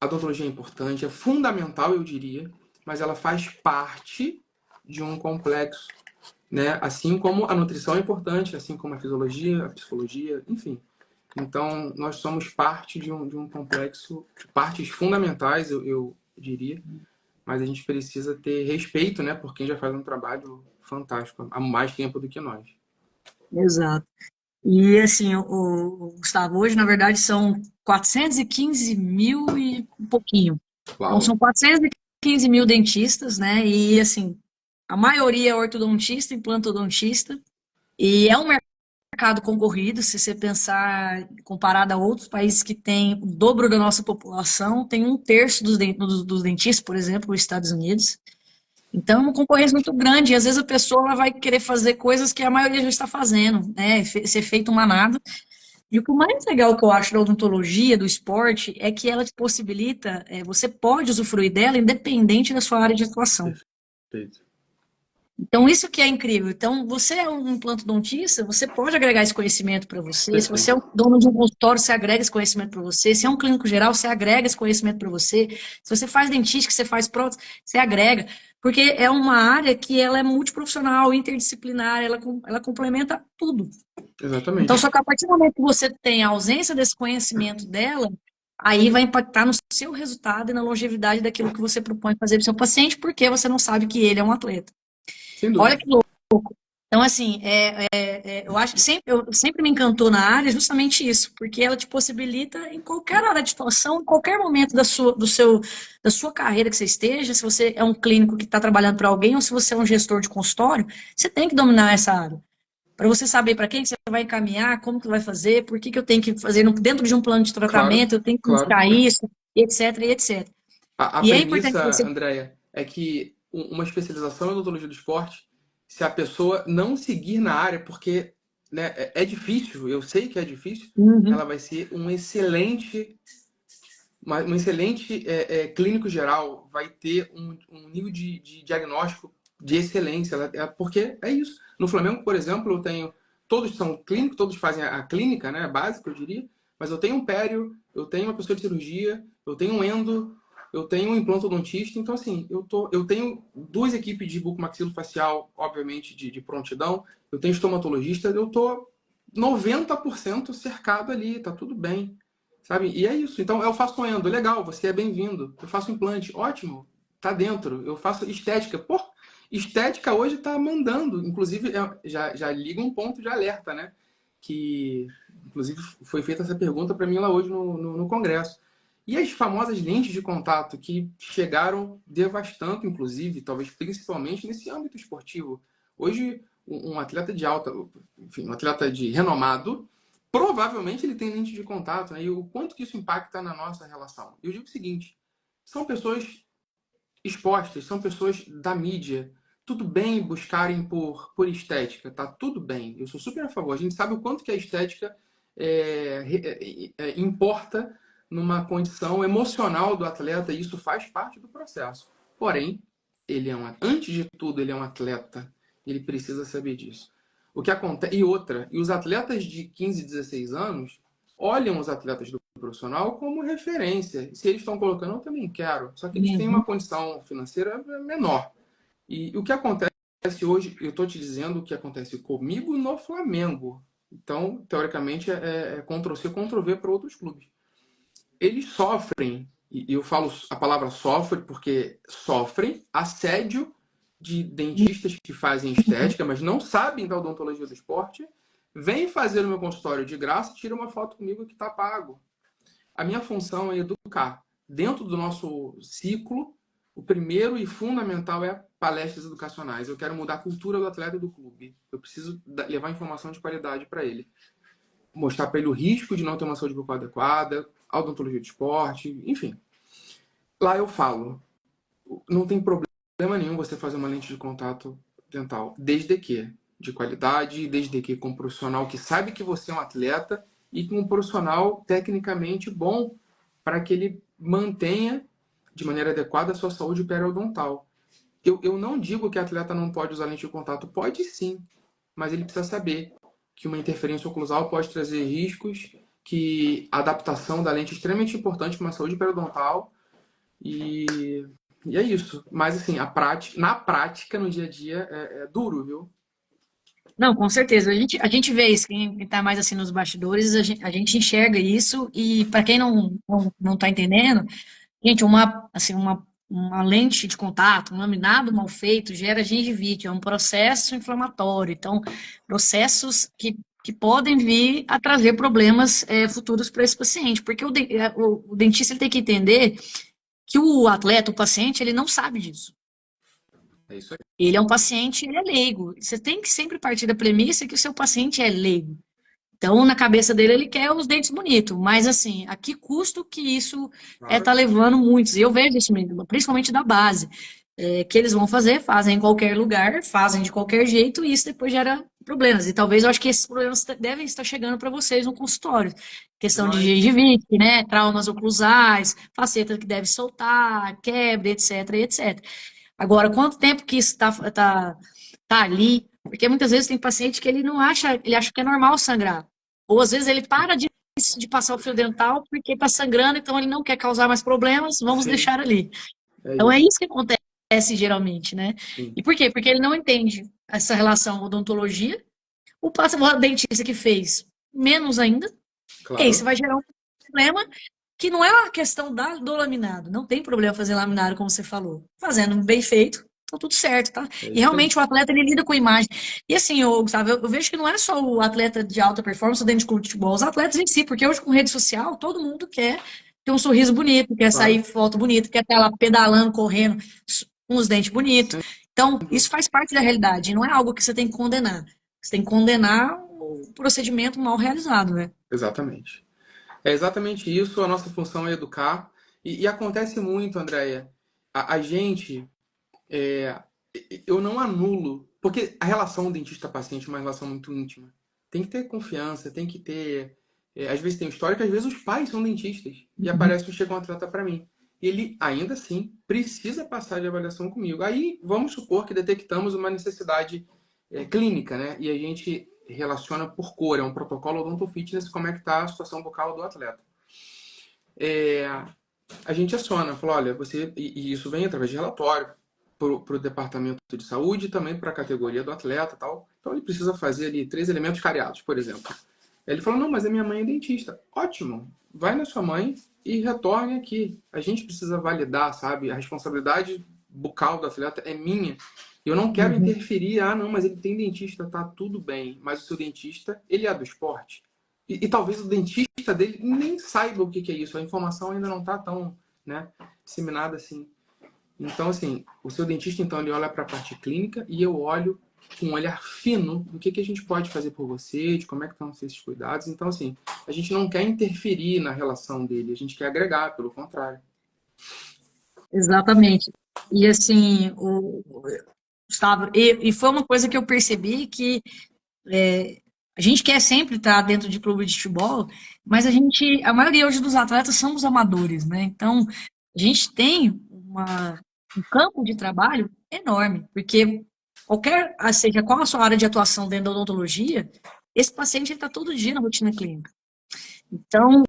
a odontologia é importante, é fundamental, eu diria, mas ela faz parte de um complexo, né? Assim como a nutrição é importante, assim como a fisiologia, a psicologia, enfim. Então, nós somos parte de um complexo, partes fundamentais, eu diria, mas a gente precisa ter respeito, né, por quem já faz um trabalho fantástico há mais tempo do que nós. Exato. E assim, o Gustavo, hoje, na verdade, são 415 mil e um pouquinho. Então, Uau. são 415 mil dentistas, né? E assim, a maioria é ortodontista, implantodontista, e é um mercado concorrido, se você pensar comparado a outros países que têm o dobro da nossa população, tem um terço dos dentistas, por exemplo, os Estados Unidos. Então, é uma concorrência muito grande, e às vezes a pessoa ela vai querer fazer coisas que a maioria já está fazendo, né? Ser feito uma manada. E o que mais legal que eu acho da odontologia, do esporte, é que ela te possibilita, você pode usufruir dela independente da sua área de atuação. Perfeito. Então, isso que é incrível. Então, você é um implantodontista, você pode agregar esse conhecimento para você. Se você é Perfeito. um dono de um consultório, você agrega esse conhecimento para você. Se é um clínico geral, você agrega esse conhecimento para você. Se você faz dentística, você faz prótese, você agrega. Porque é uma área que ela é multiprofissional, interdisciplinar, ela complementa tudo. Então, Exatamente. só que a partir do momento que você tem a ausência desse conhecimento dela, aí vai impactar no seu resultado e na longevidade daquilo que você propõe fazer para o seu paciente, porque você não sabe que ele é um atleta. Sem Olha dúvida. que louco. Então, assim, eu acho que sempre me encantou na área justamente isso, porque ela te possibilita em qualquer área de atuação, em qualquer momento da sua carreira que você esteja, se você é um clínico que está trabalhando para alguém ou se você é um gestor de consultório, você tem que dominar essa área. Para você saber para quem que você vai encaminhar, como que vai fazer, por que que eu tenho que fazer dentro de um plano de Claro, tratamento, eu tenho que claro. buscar isso, etc, e etc. A E é importante que premissa, você. Andréia, é que uma especialização em odontologia do esporte, se a pessoa não seguir na área, porque né, é difícil, eu sei que é difícil, ela Uhum. vai ser um excelente clínico geral, vai ter um nível de diagnóstico de excelência, porque é isso. No Flamengo, por exemplo, eu tenho, todos são clínicos, todos fazem a clínica, né, básica, eu diria, mas eu tenho um pério, eu tenho uma pessoa de cirurgia, eu tenho um endo, eu tenho um implantodontista, então assim, eu tenho duas equipes de bucomaxilofacial, obviamente, de prontidão, eu tenho estomatologista, eu tô 90% cercado ali, tá tudo bem. Sabe? E é isso. Então eu faço endo, legal, você é bem-vindo. Eu faço implante, ótimo, tá dentro. Eu faço estética. Pô, estética hoje tá mandando. Inclusive, já liga um ponto de alerta, né? Que, inclusive, foi feita essa pergunta para mim lá hoje no Congresso. E as famosas lentes de contato que chegaram devastando, inclusive, talvez principalmente nesse âmbito esportivo. Hoje, um atleta de alta, enfim, um atleta de renomado, provavelmente ele tem lente de contato, né? E o quanto que isso impacta na nossa relação. Eu digo o seguinte, são pessoas expostas, são pessoas da mídia. Tudo bem buscarem por estética, tá tudo bem. Eu sou super a favor. A gente sabe o quanto que a estética importa numa condição emocional do atleta e isso faz parte do processo. Porém, antes de tudo, ele é um atleta. Ele precisa saber disso. O que acontece e os atletas de 15, 16 anos olham os atletas do profissional como referência. Se eles estão colocando, eu também quero. Só que eles têm uma Uhum. condição financeira menor. E o que acontece hoje, eu estou te dizendo o que acontece comigo no Flamengo. Então, teoricamente, é Ctrl-C, Ctrl-V para outros clubes. Eles sofrem, e eu falo a palavra sofre porque sofrem assédio de dentistas que fazem estética, mas não sabem da odontologia do esporte, vem fazer o meu consultório de graça, tira uma foto comigo que está pago. A minha função é educar. Dentro do nosso ciclo, o primeiro e fundamental é palestras educacionais. Eu quero mudar a cultura do atleta e do clube. Eu preciso levar informação de qualidade para ele. Mostrar para ele o risco de não ter uma saúde bucal adequada, a odontologia de esporte, enfim. Lá eu falo, não tem problema nenhum você fazer uma lente de contato dental, desde que de qualidade, desde que com um profissional que sabe que você é um atleta e com um profissional tecnicamente bom para que ele mantenha de maneira adequada a sua saúde periodontal. Eu não digo que atleta não pode usar lente de contato, pode sim, mas ele precisa saber que uma interferência oclusal pode trazer riscos, que a adaptação da lente é extremamente importante para uma saúde periodontal e, e é isso. Mas assim, na prática, no dia a dia, é duro, viu? Não, com certeza. A gente vê isso, quem está mais assim nos bastidores, a gente enxerga isso, e para quem não está entendendo, gente, uma lente de contato, um laminado mal feito, gera gengivite, é um processo inflamatório. Então, processos que que podem vir a trazer problemas futuros para esse paciente, porque o dentista ele tem que entender que o atleta, o paciente, ele não sabe disso. É isso aí. Ele é um paciente, ele é leigo. Você tem que sempre partir da premissa que o seu paciente é leigo. Então, na cabeça dele, ele quer os dentes bonitos, mas assim, a que custo que isso Claro. tá levando muitos? E eu vejo isso mesmo, principalmente da base, que eles vão fazer, fazem em qualquer lugar, fazem de qualquer jeito, e isso depois gera problemas. E talvez eu acho que esses problemas devem estar chegando para vocês no consultório. Questão de Demais. gengivite, né? Traumas oclusais, faceta que deve soltar, quebra, etc, etc. Agora, quanto tempo que isso tá ali? Porque muitas vezes tem paciente que ele não acha, ele acha que é normal sangrar. Ou às vezes ele para de passar o fio dental porque está sangrando, então ele não quer causar mais problemas, vamos Sim, deixar ali. é Então é isso. isso que acontece geralmente, né? Sim, E por quê? Porque ele não entende essa relação odontologia. O dentista que fez menos ainda, e aí isso claro. vai gerar um problema que não é uma questão do laminado. Não tem problema fazer laminado, como você falou. Fazendo bem feito, tá tudo certo, tá? É E isso aí. realmente o atleta, ele lida com a imagem. E assim, Gustavo, eu vejo que não é só o atleta de alta performance dentro de clube de futebol, os atletas em si, porque hoje com rede social, todo mundo quer ter um sorriso bonito, quer Claro. sair foto bonita, quer estar lá pedalando, correndo, com os dentes bonitos. Sem Então, isso dúvida. faz parte da realidade, não é algo que você tem que condenar. Você tem que condenar o procedimento mal realizado, né? Exatamente. É exatamente isso, a nossa função é educar. E acontece muito, Andréia, a gente, é, eu não anulo, porque a relação dentista-paciente é uma relação muito íntima. Tem que ter confiança, tem que ter. Às vezes tem história que às vezes os pais são dentistas e aparece chega um atleta para mim. E ele, ainda assim, precisa passar de avaliação comigo. Aí vamos supor que detectamos uma necessidade clínica, né? E a gente relaciona por cor, é um protocolo odonto fitness, como é que está a situação bucal do atleta. A gente aciona, fala, olha, você. E isso vem através de relatório para o departamento de saúde e também para a categoria do atleta e tal. Então ele precisa fazer ali 3 elementos cariados, por exemplo. Ele falou, não, mas a minha mãe é dentista. Ótimo, vai na sua mãe e retorne aqui. A gente precisa validar, sabe? A responsabilidade bucal do atleta é minha. Eu não quero Uhum. interferir, não, mas ele tem dentista, tá tudo bem. Mas o seu dentista, ele é do esporte. E talvez o dentista dele nem saiba o que é isso. A informação ainda não está tão, né, disseminada assim. Então, assim, o seu dentista, então, ele olha para a parte clínica e eu olho com um olhar fino do que a gente pode fazer por você, de como é que estão esses cuidados. Então, assim, a gente não quer interferir na relação dele, a gente quer agregar, pelo contrário. Exatamente. E assim, Gustavo, e foi uma coisa que eu percebi que a gente quer sempre estar dentro de clube de futebol, mas a maioria hoje dos atletas são os amadores, né? Então, a gente tem um campo de trabalho enorme, porque seja qual a sua área de atuação dentro da odontologia, esse paciente está todo dia na rotina clínica. Então,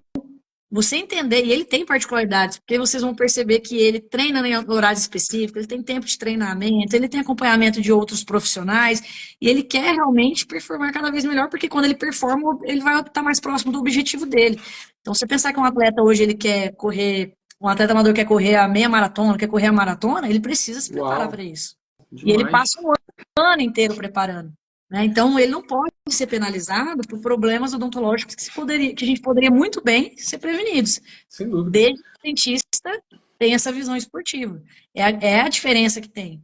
você entender, e ele tem particularidades, porque vocês vão perceber que ele treina em horários específicos, ele tem tempo de treinamento, ele tem acompanhamento de outros profissionais, e ele quer realmente performar cada vez melhor, porque quando ele performa, ele vai estar mais próximo do objetivo dele. Então, você pensar que um atleta hoje ele quer correr, um atleta amador quer correr a meia maratona, quer correr a maratona, ele precisa se preparar Uau, para isso. E ele demais. passa um ano inteiro preparando. Né? Então, ele não pode ser penalizado por problemas odontológicos que a gente poderia muito bem ser prevenidos, Sem dúvida. desde que o dentista tenha essa visão esportiva. É a diferença que tem.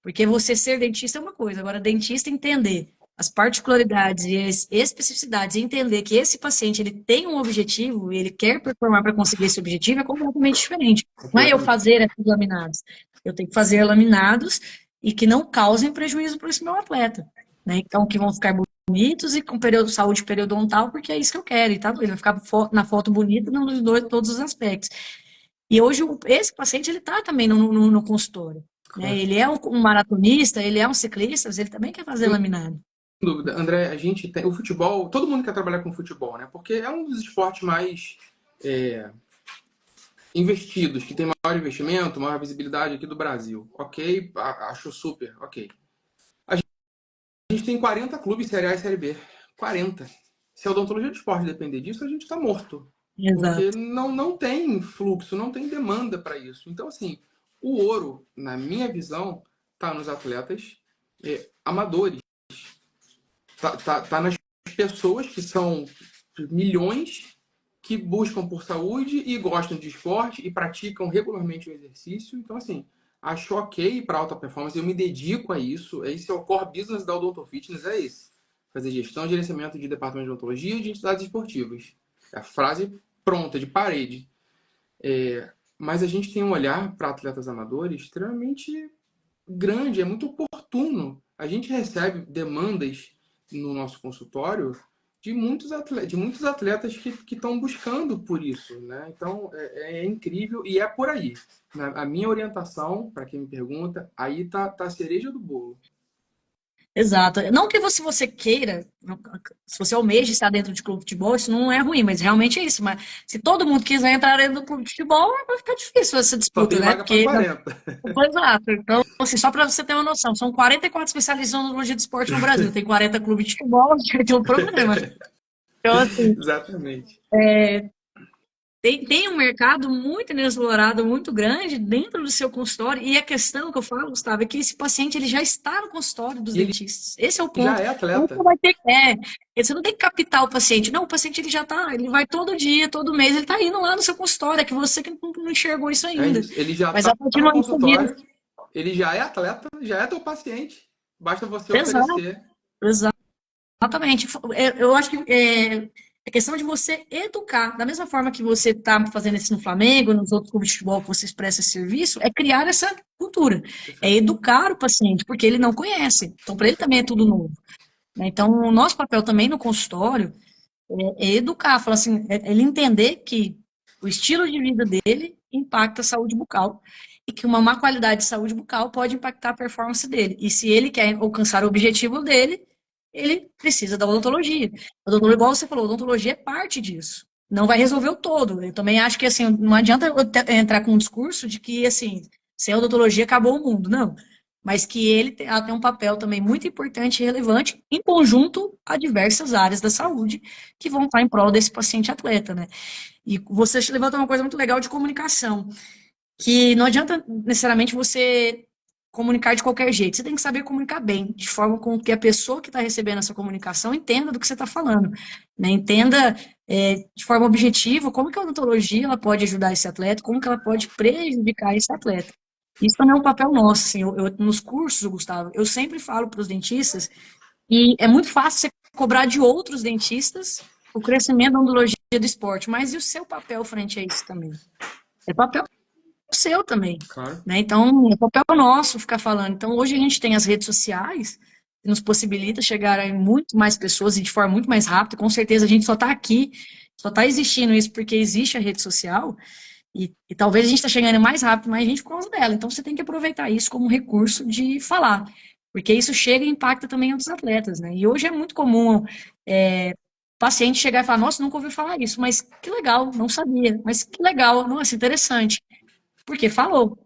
Porque você ser dentista é uma coisa, agora dentista entender as particularidades e as especificidades e entender que esse paciente ele tem um objetivo e ele quer performar para conseguir esse objetivo é completamente diferente. Não é eu Completamente. fazer esses laminados. Eu tenho que fazer laminados e que não causem prejuízo para esse meu atleta. Né? Então, que vão ficar bonitos e com período, saúde periodontal, porque é isso que eu quero. E tá, ele vai ficar na foto bonita nos todos os aspectos. E hoje esse paciente ele está também no consultório. Né? Claro. Ele é um maratonista, ele é um ciclista, mas ele também quer fazer Sem laminado. dúvida. André, a gente tem o futebol, todo mundo quer trabalhar com futebol, né? Porque é um dos esportes mais investidos, que tem maior investimento, maior visibilidade aqui do Brasil. Ok, acho super, ok. A gente tem 40 clubes Série A e Série B. 40. Se a odontologia do esporte depender disso, a gente está morto. Porque Exato. não tem fluxo, não tem demanda para isso. Então, assim, o ouro, na minha visão, está nos atletas amadores. Tá nas pessoas que são milhões que buscam por saúde e gostam de esporte e praticam regularmente o exercício. Então, assim, acho ok para alta performance, eu me dedico a isso. Esse é o core business da Odonto Fitness, é esse. Fazer gestão e gerenciamento de departamento de odontologia e de entidades esportivas. É a frase pronta, de parede. Mas a gente tem um olhar para atletas amadores extremamente grande, é muito oportuno. A gente recebe demandas no nosso consultório de muitos atletas que estão buscando por isso, né? Então é incrível e é por aí. A minha orientação, para quem me pergunta, aí tá a cereja do bolo. Exato. Não que você queira, se você almeja estar dentro de clube de futebol, isso não é ruim, mas realmente é isso. Mas se todo mundo quiser entrar dentro do clube de futebol, vai ficar difícil essa Só disputa, tem né? vaga para Porque, 40. exato. Então, assim, só para você ter uma noção, são 44 especialistas em odontologia de esporte no Brasil. Tem 40 clubes de futebol, a gente vai ter um problema. Então, assim, Exatamente. tem um mercado muito inexplorado, muito grande dentro do seu consultório. E a questão que eu falo, Gustavo, é que esse paciente ele já está no consultório dos E ele dentistas. Esse é o já ponto. é Então, você atleta. vai ter, você não tem que captar o paciente. Não, o paciente ele já está, ele vai todo dia, todo mês, ele está indo lá no seu consultório. É que você que não enxergou isso É ainda. isso. Ele já Mas está a partir do no momento que você vira, consultório, ele já é atleta, já é teu paciente. Basta você exato, oferecer. exatamente. Eu acho que é questão de você educar. Da mesma forma que você está fazendo isso no Flamengo, nos outros clubes de futebol que você expressa esse serviço, é criar essa cultura. É Perfeito. educar o paciente, porque ele não conhece. Então, para ele também é tudo novo, né? Então, o nosso papel também no consultório é educar, falar assim, ele entender que o estilo de vida dele impacta a saúde bucal e que uma má qualidade de saúde bucal pode impactar a performance dele. E se ele quer alcançar o objetivo dele, ele precisa da odontologia. Odontologia, igual você falou, odontologia é parte disso. Não vai resolver o todo. Eu também acho que assim, não adianta eu entrar com um discurso de que assim, sem odontologia acabou o mundo. Não. Mas que ela tem um papel também muito importante e relevante em conjunto a diversas áreas da saúde que vão estar em prol desse paciente atleta, né? E você levanta uma coisa muito legal de comunicação, que não adianta necessariamente você comunicar de qualquer jeito, você tem que saber comunicar bem, de forma com que a pessoa que está recebendo essa comunicação entenda do que você está falando, né? Entenda de forma objetiva como que a odontologia ela pode ajudar esse atleta, como que ela pode prejudicar esse atleta. Isso também é um papel nosso, assim, nos cursos, Gustavo, eu sempre falo para os dentistas e é muito fácil você cobrar de outros dentistas o crescimento da odontologia do esporte, mas e o seu papel frente a isso também? É papel seu também, Claro. né? Então, é papel nosso ficar falando. Então, hoje a gente tem as redes sociais que nos possibilita chegar a muito mais pessoas e de forma muito mais rápida. Com certeza a gente só está aqui, só está existindo isso porque existe a rede social e talvez a gente está chegando mais rápido, mais gente por causa dela. Então, você tem que aproveitar isso como recurso de falar, porque isso chega e impacta também outros atletas, né? E hoje é muito comum paciente chegar e falar, nossa, nunca ouvi falar isso, mas que legal, não sabia, mas que legal, nossa, interessante. Porque falou,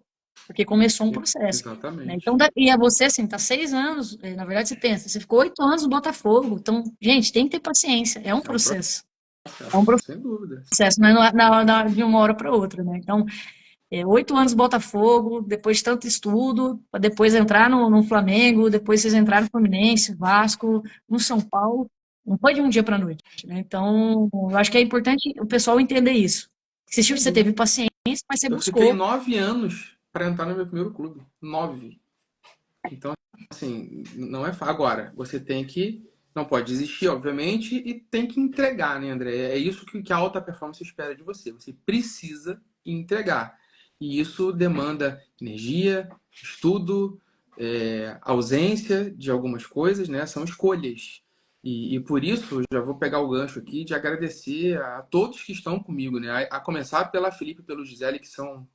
porque começou um processo, né? Então, Exatamente. e a você, assim, tá 6 anos, na verdade você pensa, você ficou 8 anos no Botafogo, então, gente, tem que ter paciência, é um É um processo, é um processo, sem dúvida. processo, não é de uma hora para outra, né? Então, 8 anos no Botafogo, depois de tanto estudo, para depois entrar no Flamengo, depois vocês entraram no Fluminense, Vasco, no São Paulo, não foi de um dia para a noite, né? Então, eu acho que é importante o pessoal entender isso. Se Sem você teve dúvida. paciência, mas você Eu fiquei buscou. 9 anos para entrar no meu primeiro clube. 9. Então, assim, não é fácil. Agora, você tem que. Não pode desistir, obviamente, e tem que entregar, né, André? É isso que a alta performance espera de você. Você precisa entregar. E isso demanda energia, estudo, ausência de algumas coisas, né? São escolhas. E por isso, já vou pegar o gancho aqui de agradecer a todos que estão comigo, né? A começar pela Felipe e pelo Gisele, que são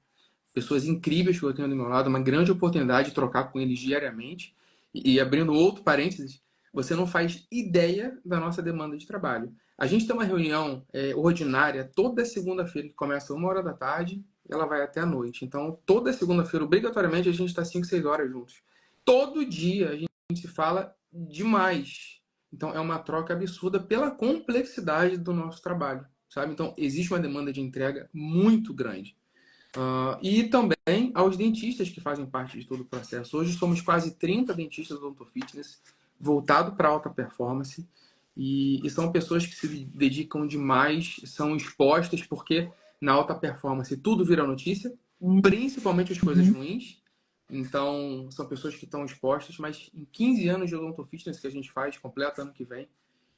pessoas incríveis que eu tenho do meu lado, uma grande oportunidade de trocar com eles diariamente. E abrindo outro parênteses, você não faz ideia da nossa demanda de trabalho. A gente tem uma reunião ordinária toda segunda-feira, que começa 1 hora da tarde, e ela vai até a noite. Então, toda segunda-feira, obrigatoriamente, a gente está 5, 6 horas juntos. Todo dia a gente se fala demais. Então, é uma troca absurda pela complexidade do nosso trabalho, sabe? Então, existe uma demanda de entrega muito grande. E também aos dentistas que fazem parte de todo o processo. Hoje somos quase 30 dentistas do Odonto Fitness, voltado para alta performance. e são pessoas que se dedicam demais, são expostas, porque na alta performance tudo vira notícia, principalmente as coisas Uhum. ruins. Então, são pessoas que estão expostas, mas em 15 anos de Odonto Fitness que a gente faz, completa ano que vem,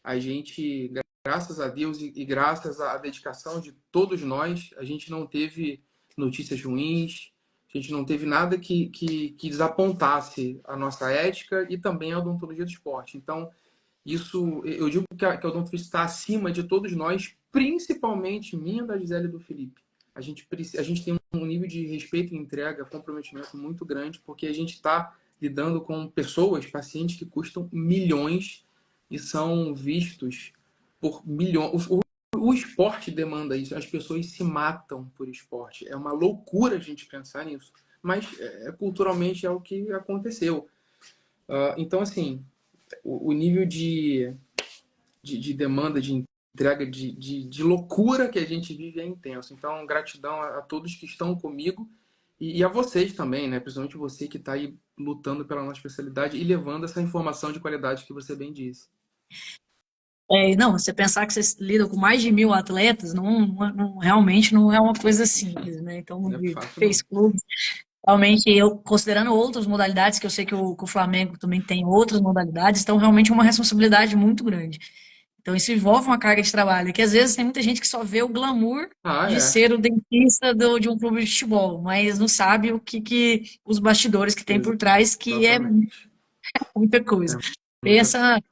a gente, graças a Deus e graças à dedicação de todos nós, a gente não teve notícias ruins, a gente não teve nada que desapontasse a nossa ética e também a odontologia do esporte. Então, isso, eu digo que a Odonto Fitness está acima de todos nós, principalmente minha, da Gisele e do Felipe. A gente tem um nível de respeito e entrega, comprometimento muito grande, porque a gente está lidando com pessoas, pacientes que custam milhões e são vistos por milhões. O esporte demanda isso, as pessoas se matam por esporte. É uma loucura a gente pensar nisso, mas culturalmente é o que aconteceu. Então, assim, o nível de demanda, de entrega, de loucura que a gente vive é intenso. Então, gratidão a todos que estão comigo e a vocês também, né? Principalmente você que está aí lutando pela nossa especialidade e levando essa informação de qualidade que você bem disse. Não, você pensar que vocês lidam com mais de 1.000 atletas, realmente não é uma coisa simples, né? Então, Não é de fácil, fez não. clubes, realmente, eu considerando outras modalidades, que eu sei que o Flamengo também tem outras modalidades, então realmente é uma responsabilidade muito grande. Então, isso envolve uma carga de trabalho, que às vezes tem muita gente que só vê o glamour Ah, de é. ser o dentista de um clube de futebol, mas não sabe o que os bastidores que tem por trás, que é Exatamente. muita coisa. É muita Pensa,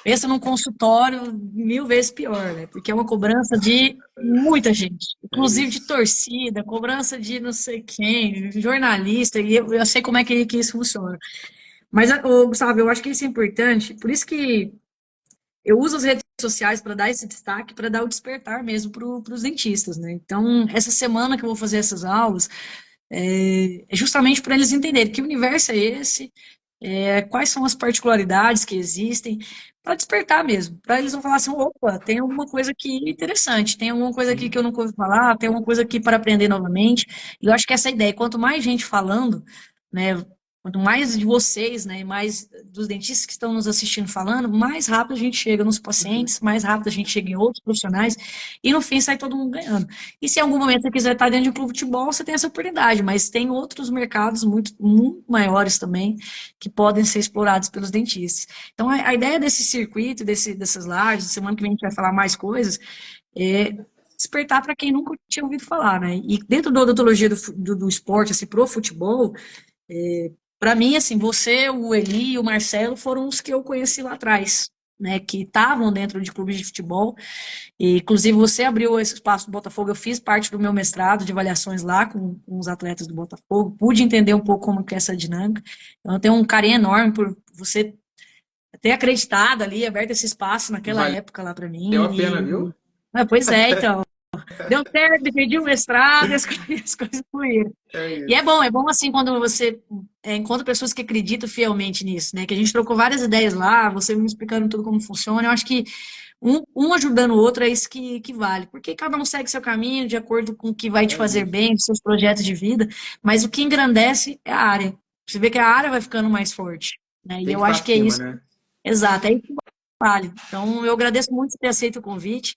pensa num consultório 1.000 vezes pior, né? Porque é uma cobrança de muita gente, é inclusive de isso. torcida, cobrança de não sei quem, jornalista, e eu sei como é que isso funciona. Mas, Gustavo, eu acho que isso é importante, por isso que eu uso as redes sociais para dar esse destaque, para dar o despertar mesmo para os dentistas, né? Então, essa semana que eu vou fazer essas aulas, é justamente para eles entenderem que universo é esse, quais são as particularidades que existem, para despertar mesmo, para eles não falar assim, opa, tem alguma coisa aqui interessante, tem alguma coisa aqui que eu Sim. nunca ouvi falar, tem alguma coisa aqui para aprender novamente. E eu acho que essa é a ideia, quanto mais gente falando, né, quanto mais de vocês, né, e mais dos dentistas que estão nos assistindo falando, mais rápido a gente chega nos pacientes, mais rápido a gente chega em outros profissionais, e no fim sai todo mundo ganhando. E se em algum momento você quiser estar dentro de um clube de futebol, você tem essa oportunidade, mas tem outros mercados muito, muito maiores também que podem ser explorados pelos dentistas. Então, a ideia desse circuito, dessas lives, semana que vem a gente vai falar mais coisas, é despertar para quem nunca tinha ouvido falar, né? E dentro da odontologia do esporte, assim, pro futebol, para mim, assim, você, o Eli e o Marcelo foram os que eu conheci lá atrás, né? Que estavam dentro de clubes de futebol. E, inclusive, você abriu esse espaço do Botafogo. Eu fiz parte do meu mestrado de avaliações lá com os atletas do Botafogo. Pude entender um pouco como que é essa dinâmica. Então, eu tenho um carinho enorme por você ter acreditado ali, aberto esse espaço naquela Valeu época lá para a pena, mim. viu? Pois é, então. Deu certo, defendi o mestrado e as coisas fluíram. É E isso. é bom assim quando você encontra pessoas que acreditam fielmente nisso, né? Que a gente trocou várias ideias lá, você me explicando tudo como funciona. Eu acho que um ajudando o outro é isso que vale. Porque cada um segue seu caminho de acordo com o que vai te É fazer isso. bem, os seus projetos de vida, mas o que engrandece é a área. Você vê que a área vai ficando mais forte, né? E Tem que eu estar acho que é acima, isso. né? Exato, é isso que vale. Então, eu agradeço muito por ter aceito o convite.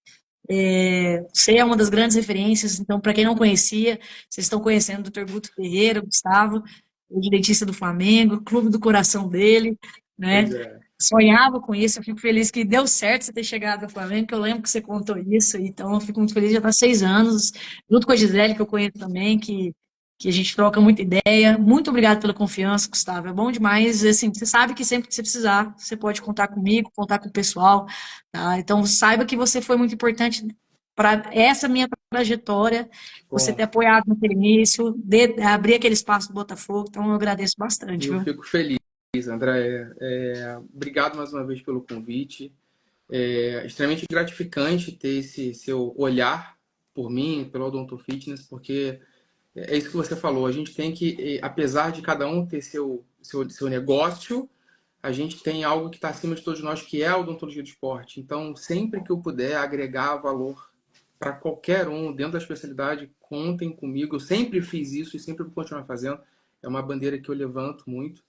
Você é uma das grandes referências, então, para quem não conhecia, vocês estão conhecendo o Dr. Guto Ferreira, Gustavo, o dentista do Flamengo, clube do coração dele, né? Pois é. Sonhava com isso, eu fico feliz que deu certo você ter chegado ao Flamengo, que eu lembro que você contou isso, então eu fico muito feliz, já está 6 anos, junto com a Gisele, que eu conheço também, que a gente troca muita ideia. Muito obrigado pela confiança, Gustavo. É bom demais. Assim, você sabe que sempre que você precisar, você pode contar comigo, contar com o pessoal, tá? Então, saiba que você foi muito importante para essa minha trajetória, você Bom, ter apoiado naquele início, abrir aquele espaço do Botafogo. Então, eu agradeço bastante, eu viu? fico feliz, André. Obrigado mais uma vez pelo convite. É extremamente gratificante ter esse seu olhar por mim, pelo Odonto Fitness, porque é isso que você falou. A gente tem que, apesar de cada um ter seu negócio, a gente tem algo que está acima de todos nós, que é a odontologia do esporte. Então, sempre que eu puder agregar valor para qualquer um dentro da especialidade, contem comigo. Eu sempre fiz isso e sempre vou continuar fazendo. É uma bandeira que eu levanto muito.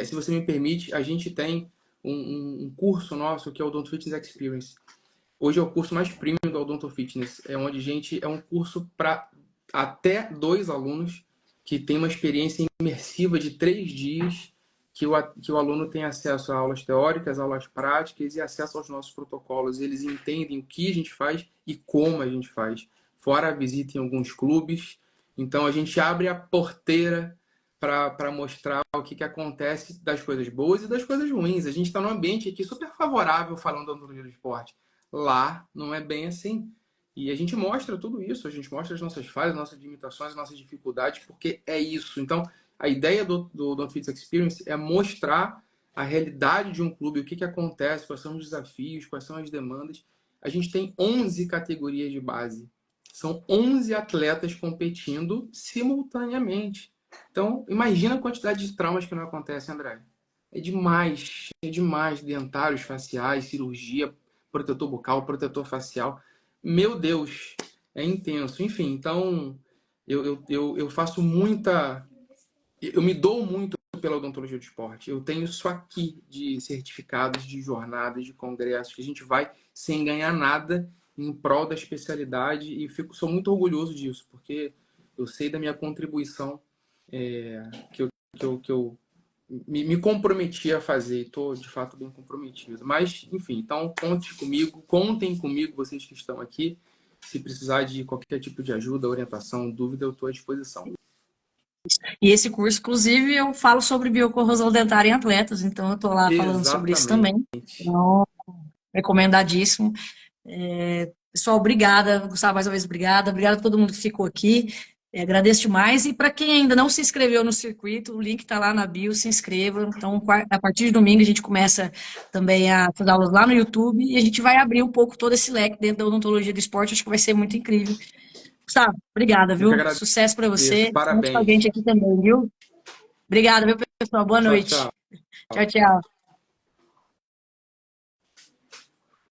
Se você me permite, a gente tem um curso nosso que é o Odonto Fitness Experience. Hoje é o curso mais premium do Odonto Fitness. É onde a gente é um curso para até 2 alunos que tem uma experiência imersiva de 3 dias, que o aluno tem acesso a aulas teóricas, aulas práticas e acesso aos nossos protocolos. Eles entendem o que a gente faz e como a gente faz. Fora a visita em alguns clubes. Então a gente abre a porteira para mostrar o que acontece das coisas boas e das coisas ruins. A gente está num ambiente aqui super favorável falando da odontologia do esporte. Lá não é bem assim. E a gente mostra tudo isso, a gente mostra as nossas falhas, nossas limitações, nossas dificuldades, porque é isso. Então, a ideia do Odonto Fitness Experience é mostrar a realidade de um clube, o que acontece, quais são os desafios, quais são as demandas. A gente tem 11 categorias de base. São 11 atletas competindo simultaneamente. Então, imagina a quantidade de traumas que não acontecem, André. É demais. Dentários, faciais, cirurgia, protetor bucal, protetor facial. Meu Deus, é intenso. Enfim, então eu faço muita. Eu me dou muito pela odontologia do esporte. Eu tenho isso aqui de certificados, de jornadas, de congressos, que a gente vai sem ganhar nada em prol da especialidade e sou muito orgulhoso disso, porque eu sei da minha contribuição que eu me comprometi a fazer e estou de fato bem comprometido. Mas, enfim, então conte comigo, contem comigo, vocês que estão aqui. Se precisar de qualquer tipo de ajuda, orientação, dúvida, eu estou à disposição. E esse curso, inclusive, eu falo sobre biocorrosão dentária em atletas, então eu estou lá falando sobre isso Exatamente. também. Então, recomendadíssimo. Pessoal, obrigada. Gustavo, mais uma vez, obrigada. Obrigada a todo mundo que ficou aqui. Agradeço demais. E para quem ainda não se inscreveu no circuito, o link está lá na bio, se inscreva. Então, a partir de domingo, a gente começa também a fazer aulas lá no YouTube e a gente vai abrir um pouco todo esse leque dentro da odontologia do esporte. Acho que vai ser muito incrível. Gustavo, obrigada, Eu que viu? agradeço. Sucesso para você. Conte com a Parabéns. gente aqui também, viu? Obrigada, viu, pessoal? Boa Tchau, noite. tchau. Tchau, tchau.